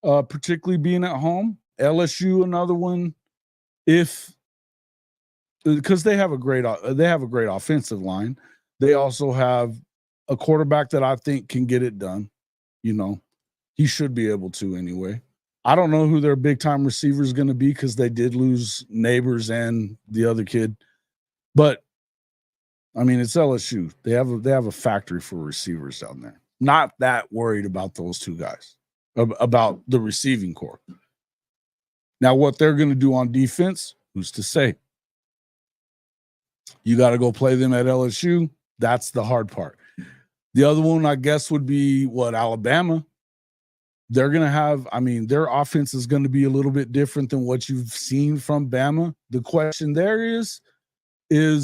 S1: particularly being at home. LSU, another one, because they have a great offensive line. They also have a quarterback that I think can get it done. You know, he should be able to anyway. I don't know who their big time receiver is going to be because they did lose Neighbors and the other kid, but I mean it's LSU. They have a factory for receivers down there. Not that worried about those two guys, about the receiving core. Now, what they're going to do on defense, who's to say? You got to go play them at LSU. That's the hard part. The other one, I guess, would be Alabama. They're going to have, their offense is going to be a little bit different than what you've seen from Bama. The question there is, do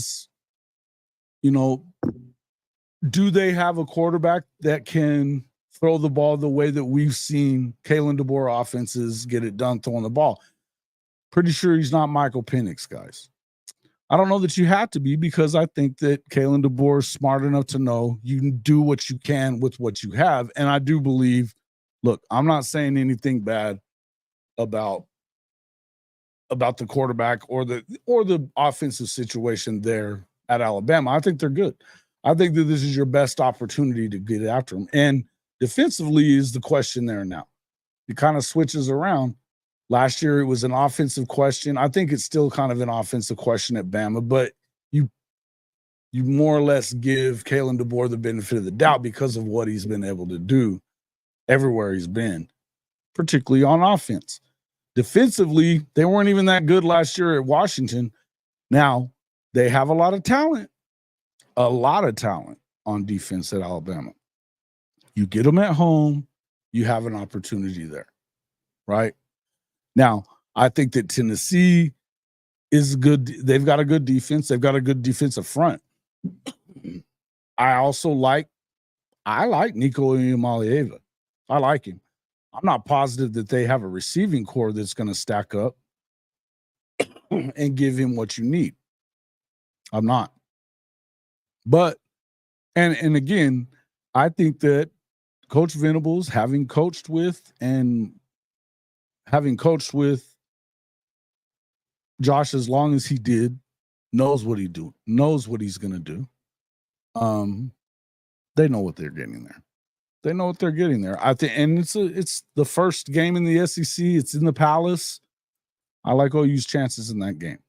S1: they have a quarterback that can throw the ball the way that we've seen Kalen DeBoer offenses get it done throwing the ball? Pretty sure he's not Michael Penix, guys. I don't know that you have to be, because I think that Kalen DeBoer is smart enough to know you can do what you can with what you have. And I do believe, look, I'm not saying anything bad about the quarterback or the offensive situation there at Alabama. I think they're good. I think that this is your best opportunity to get after them. And defensively is the question there now. It kind of switches around. Last year, it was an offensive question. I think it's still kind of an offensive question at Bama, but you more or less give Kalen DeBoer the benefit of the doubt because of what he's been able to do everywhere he's been, particularly on offense. Defensively, they weren't even that good last year at Washington. Now, they have a lot of talent on defense at Alabama. You get them at home, you have an opportunity there, right? Now, I think that Tennessee is good. They've got a good defense. They've got a good defensive front. I like Nico Iamaleava. I like him. I'm not positive that they have a receiving core that's going to stack up and give him what you need. I'm not. But, and again, I think that Coach Venables, having coached with Josh as long as he did, knows what he's going to do. They know what they're getting there. I think, and it's the first game in the SEC. It's in the Palace. I like OU's chances in that game.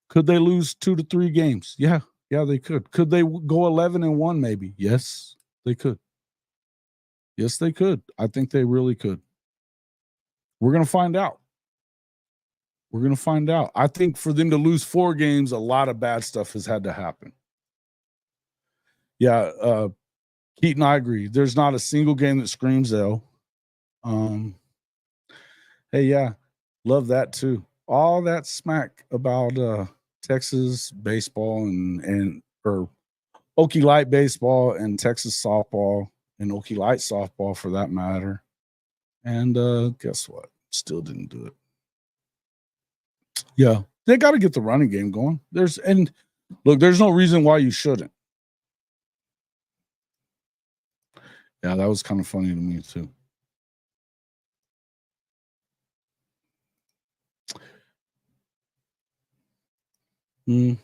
S1: Could they lose 2 to 3 games? Yeah, they could. Could they go 11-1 maybe? Yes, they could. Yes, they could. I think they really could. We're going to find out. I think for them to lose 4 games, a lot of bad stuff has had to happen. Yeah, Keaton, I agree. There's not a single game that screams L. Hey, yeah, love that too. All that smack about Texas baseball or Okie Light baseball and Texas softball and Okie Light softball for that matter. And guess what? Still didn't do it. Yeah, they got to get the running game going. There's no reason why you shouldn't. Yeah, that was kind of funny to me too. I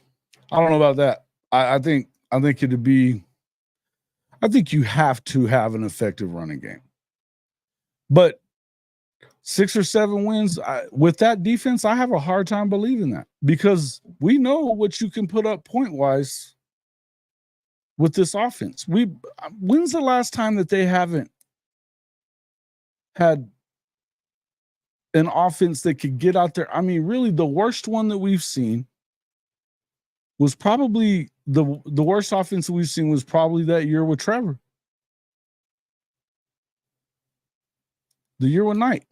S1: don't know about that. I think it'd be. I think you have to have an effective running game, but 6 or 7 wins with that defense, I have a hard time believing that, because we know what you can put up point wise with this offense. When's the last time that they haven't had an offense that could get out there? I mean, really, the worst one that we've seen was probably the worst offense that we've seen was probably that year with Trevor. The year with Knight.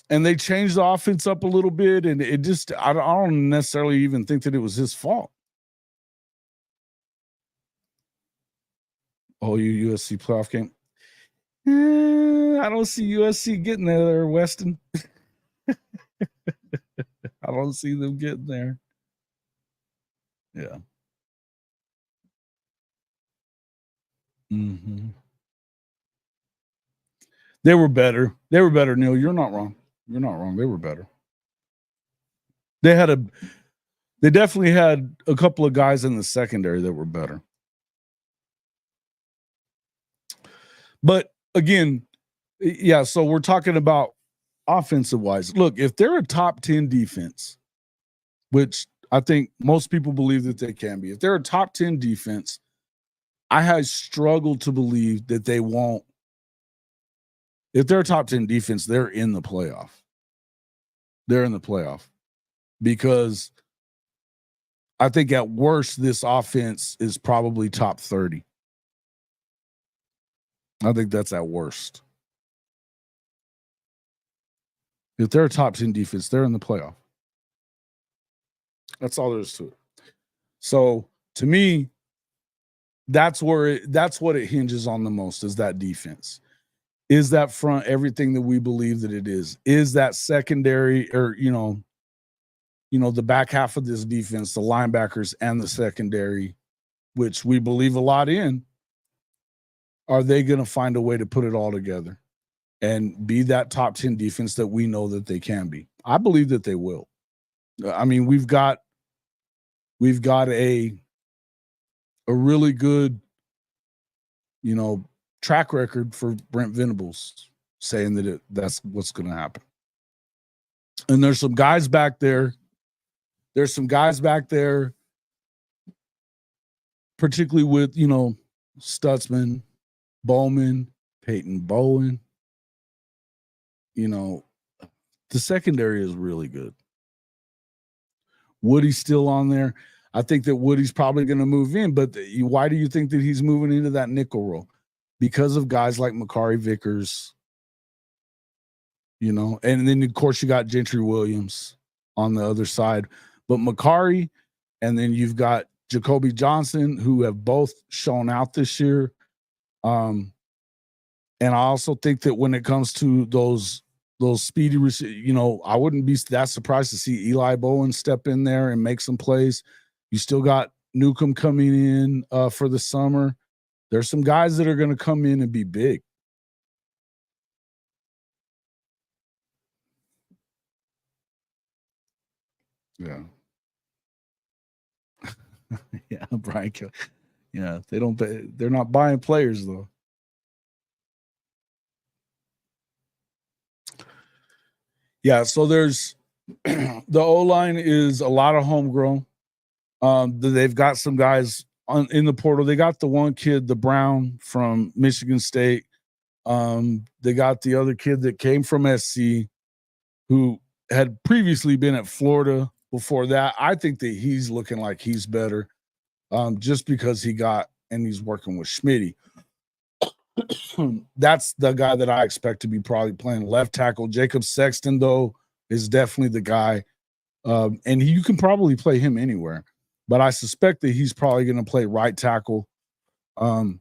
S1: And they changed the offense up a little bit, and it just, I don't necessarily even think that it was his fault. Oh, you USC playoff game? I don't see USC getting there, Weston. I don't see them getting there. Yeah. Mm-hmm. They were better. They were better, Neil. You're not wrong. You're not wrong. They were better. They definitely had a couple of guys in the secondary that were better. But again, yeah, so we're talking about offensive wise. Look, if they're a top 10 defense, which I think most people believe that they can be, if they're a top 10 defense, I have struggled to believe that they won't. If they're a top 10 defense, they're in the playoff. They're in the playoff because I think at worst, this offense is probably top 30. I think that's at worst. If they're a top 10 defense, they're in the playoff. That's all there is to it. So to me, that's what it hinges on the most, is that defense. Is that front everything that we believe that it is? Is that secondary, or the back half of this defense, the linebackers and the secondary, which we believe a lot in, are they going to find a way to put it all together and be that top 10 defense that we know that they can be? I believe that they will. I mean, we've got a really good, track record for Brent Venables saying that that's what's going to happen. And there's some guys back there. Particularly with, Stutzman, Bowman, Peyton Bowen. The secondary is really good. Woody's still on there. I think that Woody's probably going to move in, but why do you think that he's moving into that nickel role? Because of guys like Makari Vickers, and then of course you got Gentry Williams on the other side, but Makari, and then you've got Jacoby Johnson, who have both shown out this year. And I also think that when it comes to those speedy, I wouldn't be that surprised to see Eli Bowen step in there and make some plays. You still got Newcomb coming in for the summer. There's some guys that are going to come in and be big. Yeah. Yeah, Brian. Yeah, they're not buying players though. Yeah, so there's the O-line is a lot of homegrown. They've got some guys in the portal. They got the one kid, the Brown from Michigan State. They got the other kid that came from SC, who had previously been at Florida before that. I think that he's looking like he's better, just because he's working with Schmitty. That's the guy that I expect to be probably playing left tackle. Jacob Sexton, though, is definitely the guy. And you can probably play him anywhere, but I suspect that he's probably going to play right tackle. And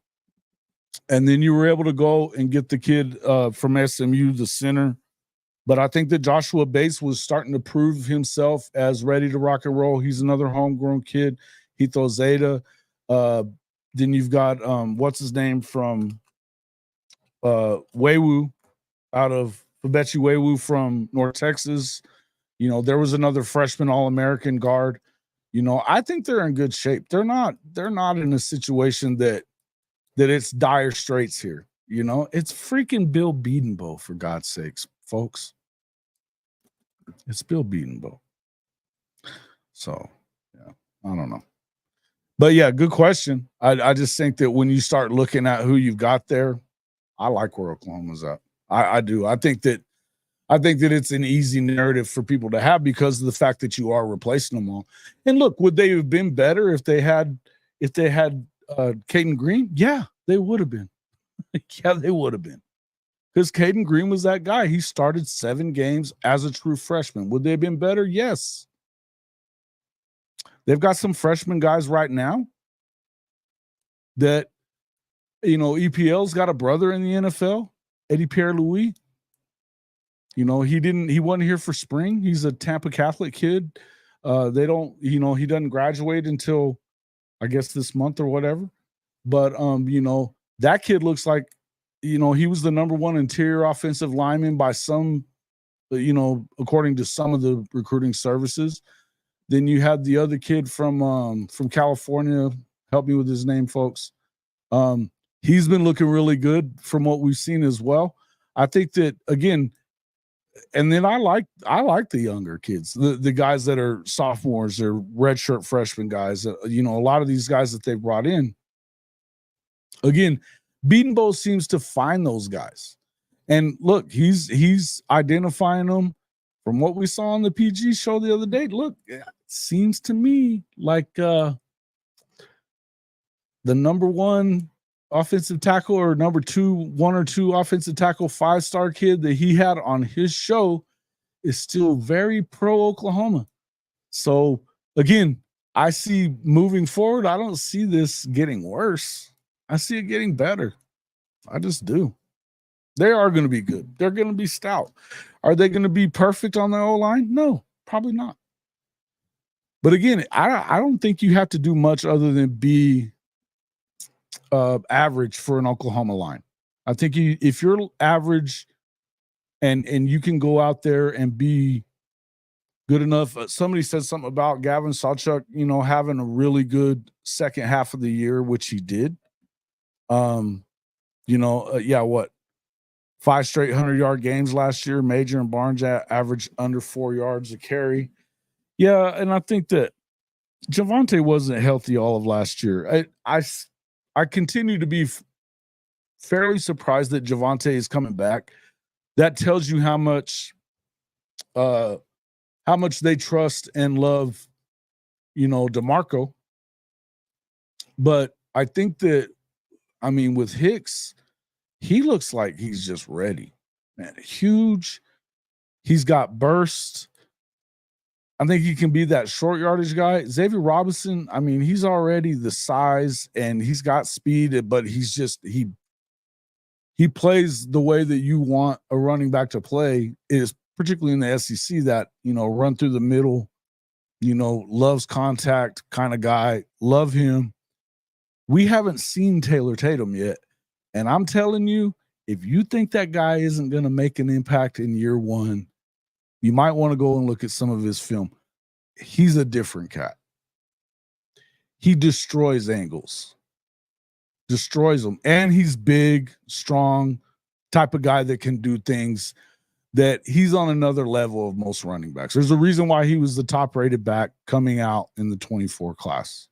S1: then you were able to go and get the kid from SMU, the center. But I think that Joshua Bates was starting to prove himself as ready to rock and roll. He's another homegrown kid. Hito Zeta. Then you've got, what's his name from Wewu, out of Fabechi Wewu from North Texas. There was another freshman All-American guard. I think they're in good shape. They're not in a situation that it's dire straits here. It's freaking Bill Bedenbaugh, for God's sakes, folks. It's Bill Bedenbaugh. So, yeah, I don't know. But yeah, good question. I just think that when you start looking at who you've got there, I like where Oklahoma's at. I do. I think that it's an easy narrative for people to have because of the fact that you are replacing them all. And look, would they have been better if they had Caden Green? Yeah, they would have been. Yeah, they would have been. Because Caden Green was that guy. He started 7 games as a true freshman. Would they have been better? Yes. They've got some freshman guys right now that, EPL's got a brother in the NFL, Eddie Pierre-Louis. He wasn't here for spring. He's a Tampa Catholic kid. He doesn't graduate until I guess this month or whatever. But that kid looks like, he was the number 1 interior offensive lineman by some, according to some of the recruiting services. Then you had the other kid from California. Help me with his name, folks. He's been looking really good from what we've seen as well. I think that, again, and then I like the younger kids, the guys that are sophomores, they're redshirt freshman guys. A lot of these guys that they brought in. Again, Beatonbow seems to find those guys, and look, he's identifying them. From what we saw on the PG show the other day, look, it seems to me like the number 1 offensive tackle or number 1 or 2 offensive tackle 5-star kid that he had on his show is still very pro Oklahoma. So again, I see moving forward, I don't see this getting worse. I see it getting better. I just do. They are going to be good. They're going to be stout. Are they going to be perfect on the O-line? No, probably not. But again, I don't think you have to do much other than be average for an Oklahoma line. I think if you're average and you can go out there and be good enough. Somebody said something about Gavin Sawchuk, having a really good second half of the year, which he did. What? 5 straight 100-yard games last year. Major and Barnes averaged under 4 yards a carry. Yeah, and I think that Javonte wasn't healthy all of last year. I continue to be fairly surprised that Javonte is coming back. That tells you how much they trust and love, DeMarco. But I think that, with Hicks, he looks like he's just ready. Man, huge. He's got burst. I think he can be that short yardage guy. Xavier Robinson, he's already the size and he's got speed, but he's just he plays the way that you want a running back to play, is particularly in the SEC, that, run through the middle, loves contact kind of guy. Love him. We haven't seen Taylor Tatum yet. And I'm telling you, if you think that guy isn't going to make an impact in year 1, you might want to go and look at some of his film. He's a different cat. He destroys angles. Destroys them. And he's big, strong, type of guy that can do things that he's on another level of most running backs. There's a reason why he was the top-rated back coming out in the 24 class.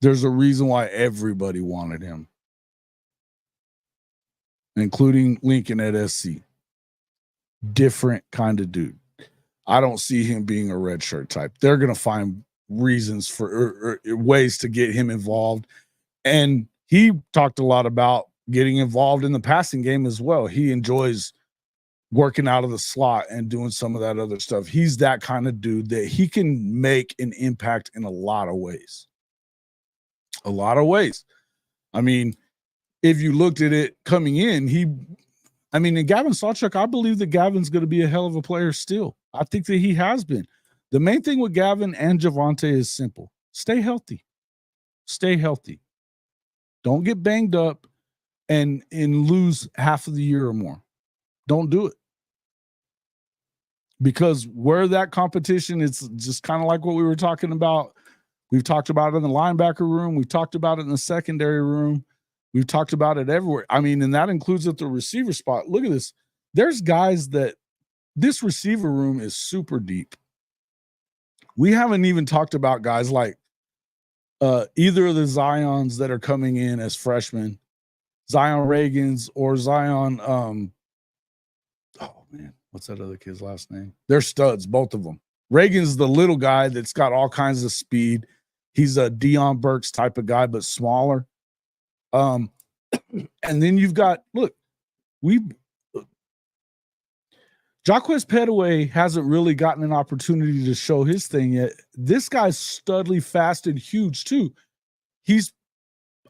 S1: There's a reason why everybody wanted him, including Lincoln at SC. Different kind of dude. I don't see him being a red shirt type. They're going to find reasons for ways to get him involved. And he talked a lot about getting involved in the passing game as well. He enjoys working out of the slot and doing some of that other stuff. He's that kind of dude that he can make an impact in a lot of ways. A lot of ways. If you looked at it coming in, and Gavin Sawchuk, I believe that Gavin's going to be a hell of a player still. I think that he has been. The main thing with Gavin and Javonte is simple. Stay healthy. Stay healthy. Don't get banged up and lose half of the year or more. Don't do it. Because where that competition, it's just kind of like what we were talking about. We've talked about it in the linebacker room. We've talked about it in the secondary room. We've talked about it everywhere. And that includes at the receiver spot. Look at this. There's guys that this receiver room is super deep. We haven't even talked about guys like either of the Zions that are coming in as freshmen, Zion Reagans or Zion. Oh man, what's that other kid's last name? They're studs, both of them. Reagan's the little guy that's got all kinds of speed. He's a Deion Burks type of guy, but smaller. And then you've got, Jaquez Petaway hasn't really gotten an opportunity to show his thing yet. This guy's studly fast and huge too.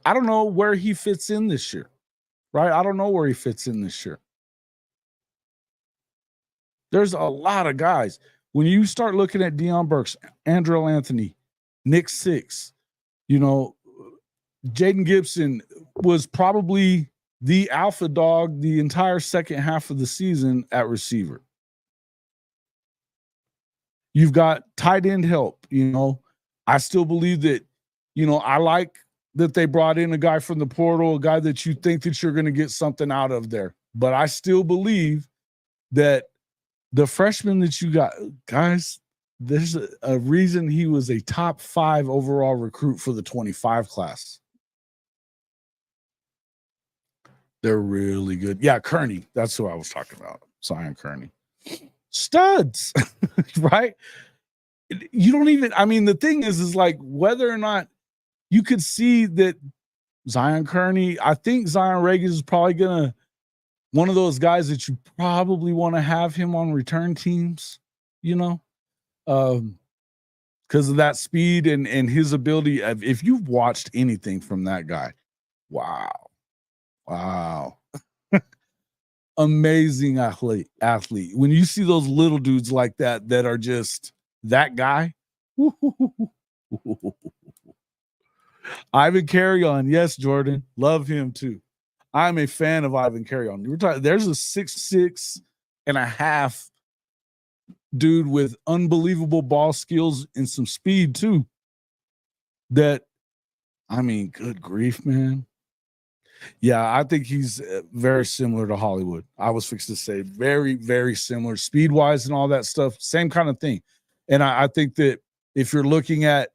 S1: I don't know where he fits in this year, right? I don't know where he fits in this year. There's a lot of guys. When you start looking at Deion Burks, Andrell Anthony, Nick Six, Jaden Gibson was probably the alpha dog the entire second half of the season at receiver. You've got tight end help. I still believe that, I like that they brought in a guy from the portal, a guy that you think that you're going to get something out of there. But I still believe that the freshman that you got, guys, there's a reason he was a top 5 overall recruit for the 25 class. They're really good. Yeah, Kearney. That's who I was talking about. Zion Kearney. Studs, right? You don't even, the thing is like whether or not you could see that Zion Kearney, I think Zion Reagan is probably one of those guys that you probably want to have him on return teams, because of that speed and his ability. If you've watched anything from that guy, wow. Amazing athlete. When you see those little dudes like that are just that guy. Ivan Carrion. Yes, Jordan. Love him too. I'm a fan of Ivan Carrion. There's a 6'6.5" dude with unbelievable ball skills and some speed too. Good grief, man. Yeah, I think he's very similar to Hollywood. I was fixed to say very, very similar speed-wise and all that stuff. Same kind of thing. And I think that if you're looking at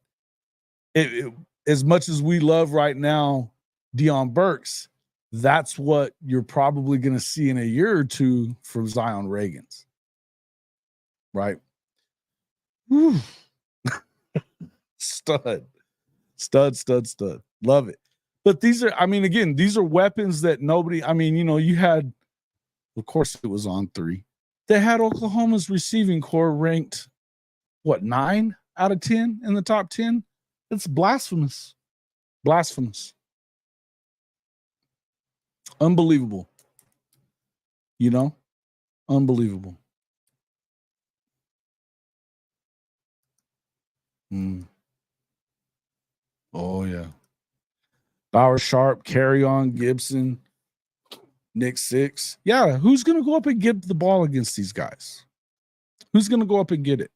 S1: it, as much as we love right now Deion Burks, that's what you're probably going to see in a year or two from Zion Reagans. Right? Whew. Stud. Love it. But these are, these are weapons that nobody, you had, of course it was on 3. They had Oklahoma's receiving core ranked, 9 out of 10 in the top 10? It's blasphemous. Unbelievable. Unbelievable. Oh, yeah. Bauer Sharp, Carrion, Gibson, Nick Six. Yeah, who's going to go up and get the ball against these guys? Who's going to go up and get it?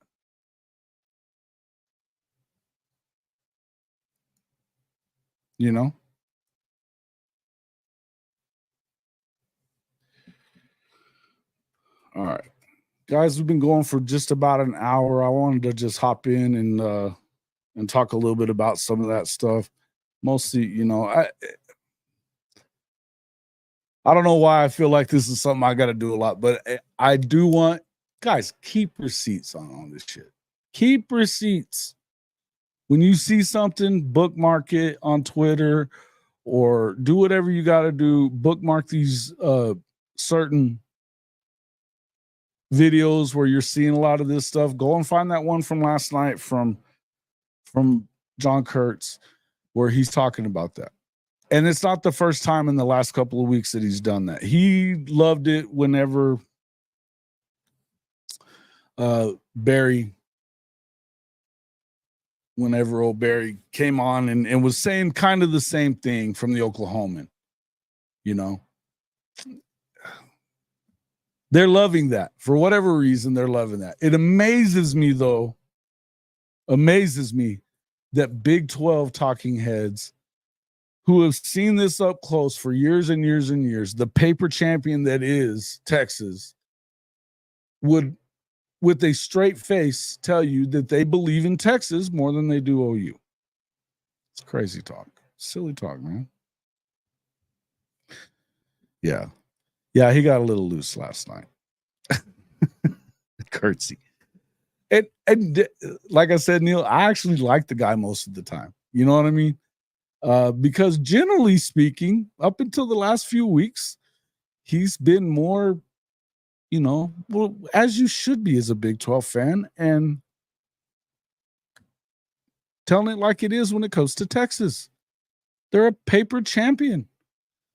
S1: All right. Guys, we've been going for just about an hour. I wanted to just hop in and talk a little bit about some of that stuff. Mostly, I don't know why I feel like this is something I got to do a lot, but I do want, guys, keep receipts on this shit. Keep receipts. When you see something, bookmark it on Twitter or do whatever you got to do. Bookmark these certain videos where you're seeing a lot of this stuff. Go and find that one from last night from John Kurtz where he's talking about that. And it's not the first time in the last couple of weeks that he's done that. He loved it whenever old Barry came on and was saying kind of the same thing from the Oklahoman. They're loving that. For whatever reason, they're loving that. It amazes me, though, that Big 12 talking heads who have seen this up close for years and years and years, the paper champion that is Texas, would, with a straight face, tell you that they believe in Texas more than they do OU. It's crazy talk. Silly talk, man. Yeah. Yeah, he got a little loose last night. Curtsy. And like I said, Neil, I actually like the guy most of the time. You know what I mean? Because generally speaking, up until the last few weeks, he's been more, well, as you should be as a Big 12 fan, and telling it like it is when it comes to Texas. They're a paper champion.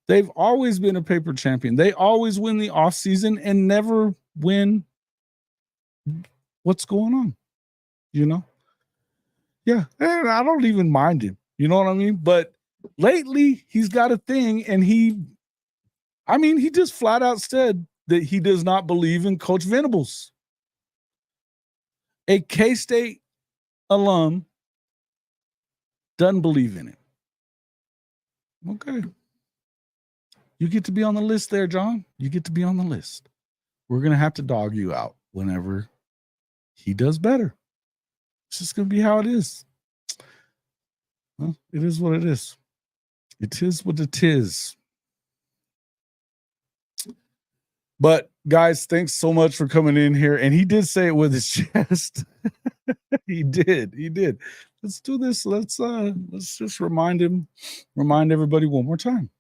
S1: They've always been a paper champion. They always win the offseason and never win what's going on, Yeah, and I don't even mind him. You know what I mean? But lately, he's got a thing, and he just flat out said that he does not believe in Coach Venables. A K-State alum doesn't believe in it. Okay. You get to be on the list there, John. You get to be on the list. We're going to have to dog you out whenever he does better. It's just going to be how it is. Well, it is what it is. It is what it is. But guys, thanks so much for coming in here. And he did say it with his chest. He did. Let's do this. Let's just remind everybody one more time.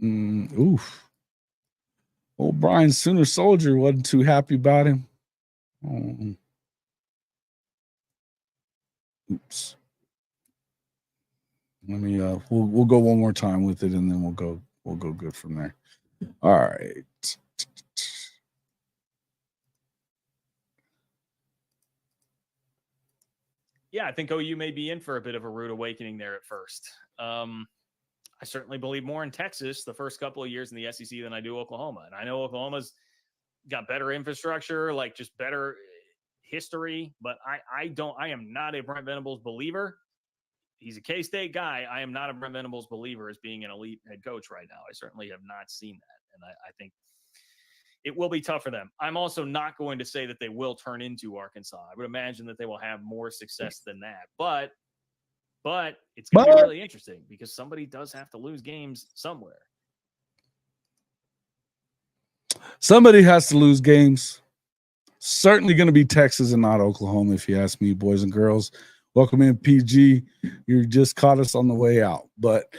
S1: Oof. Old Brian Sooner Soldier wasn't too happy about him. Oops. Let me we'll go one more time with it, and then we'll go good from there. All right.
S3: Yeah, I think OU may be in for a bit of a rude awakening there at first. I certainly believe more in Texas the first couple of years in the SEC than I do Oklahoma. And I know Oklahoma's got better infrastructure, like just better history, but I am not a Brent Venables believer. He's a K-State guy. I am not a Brent Venables believer as being an elite head coach right now. I certainly have not seen that. And I think it will be tough for them. I'm also not going to say that they will turn into Arkansas. I would imagine that they will have more success than that. But it's going to be really interesting because somebody does have to lose games somewhere.
S1: Somebody has to lose games. Certainly going to be Texas and not Oklahoma, if you ask me, boys and girls. Welcome in, PG. You just caught us on the way out. But,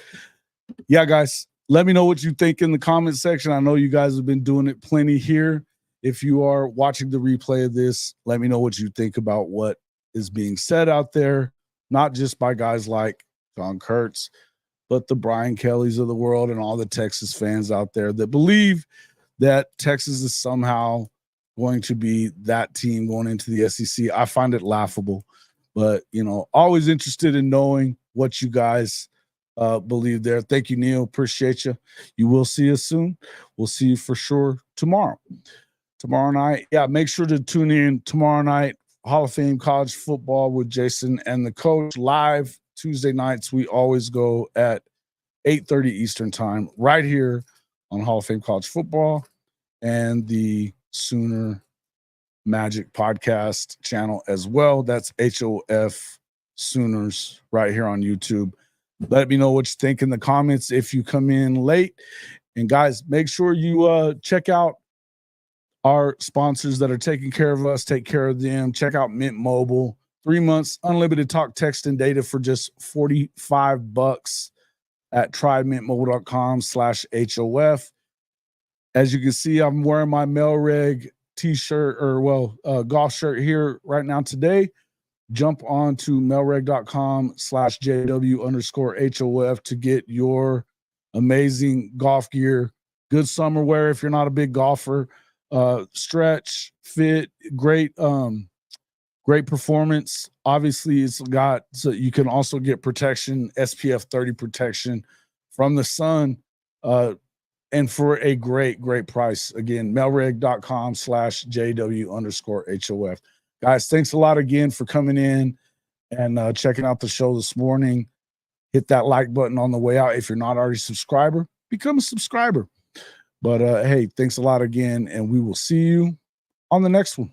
S1: yeah, guys, let me know what you think in the comment section. I know you guys have been doing it plenty here. If you are watching the replay of this, let me know what you think about what is being said out there, not just by guys like John Kurtz, but the Brian Kellys of the world and all the Texas fans out there that believe that Texas is somehow going to be that team going into the SEC. I find it laughable, but, always interested in knowing what you guys believe there. Thank you, Neil. Appreciate you. You will see us soon. We'll see you for sure tomorrow night. Yeah, make sure to tune in tomorrow night. Hall of Fame college football with Jason and the coach live Tuesday nights. We always go at 8:30 Eastern time right here on Hall of Fame college football and the Sooner Magic podcast channel as well. That's HOF Sooners right here on YouTube. Let me know what you think in the comments if you come in late. And guys, make sure you check out our sponsors that are taking care of us, take care of them. Check out Mint Mobile. 3 months, unlimited talk, text, and data for just $45 at trymintmobile.com/HOF. As you can see, I'm wearing my Melreg t-shirt golf shirt here right now today. Jump on to melreg.com/JW_HOF to get your amazing golf gear. Good summer wear if you're not a big golfer. Stretch, fit, great performance. Obviously, it's got so you can also get protection, SPF 30 protection from the sun, and for a great price. Again, melreg.com/JW_HOF. Guys, thanks a lot again for coming in and checking out the show this morning. Hit that like button on the way out. If you're not already a subscriber, become a subscriber. But hey, thanks a lot again, and we will see you on the next one.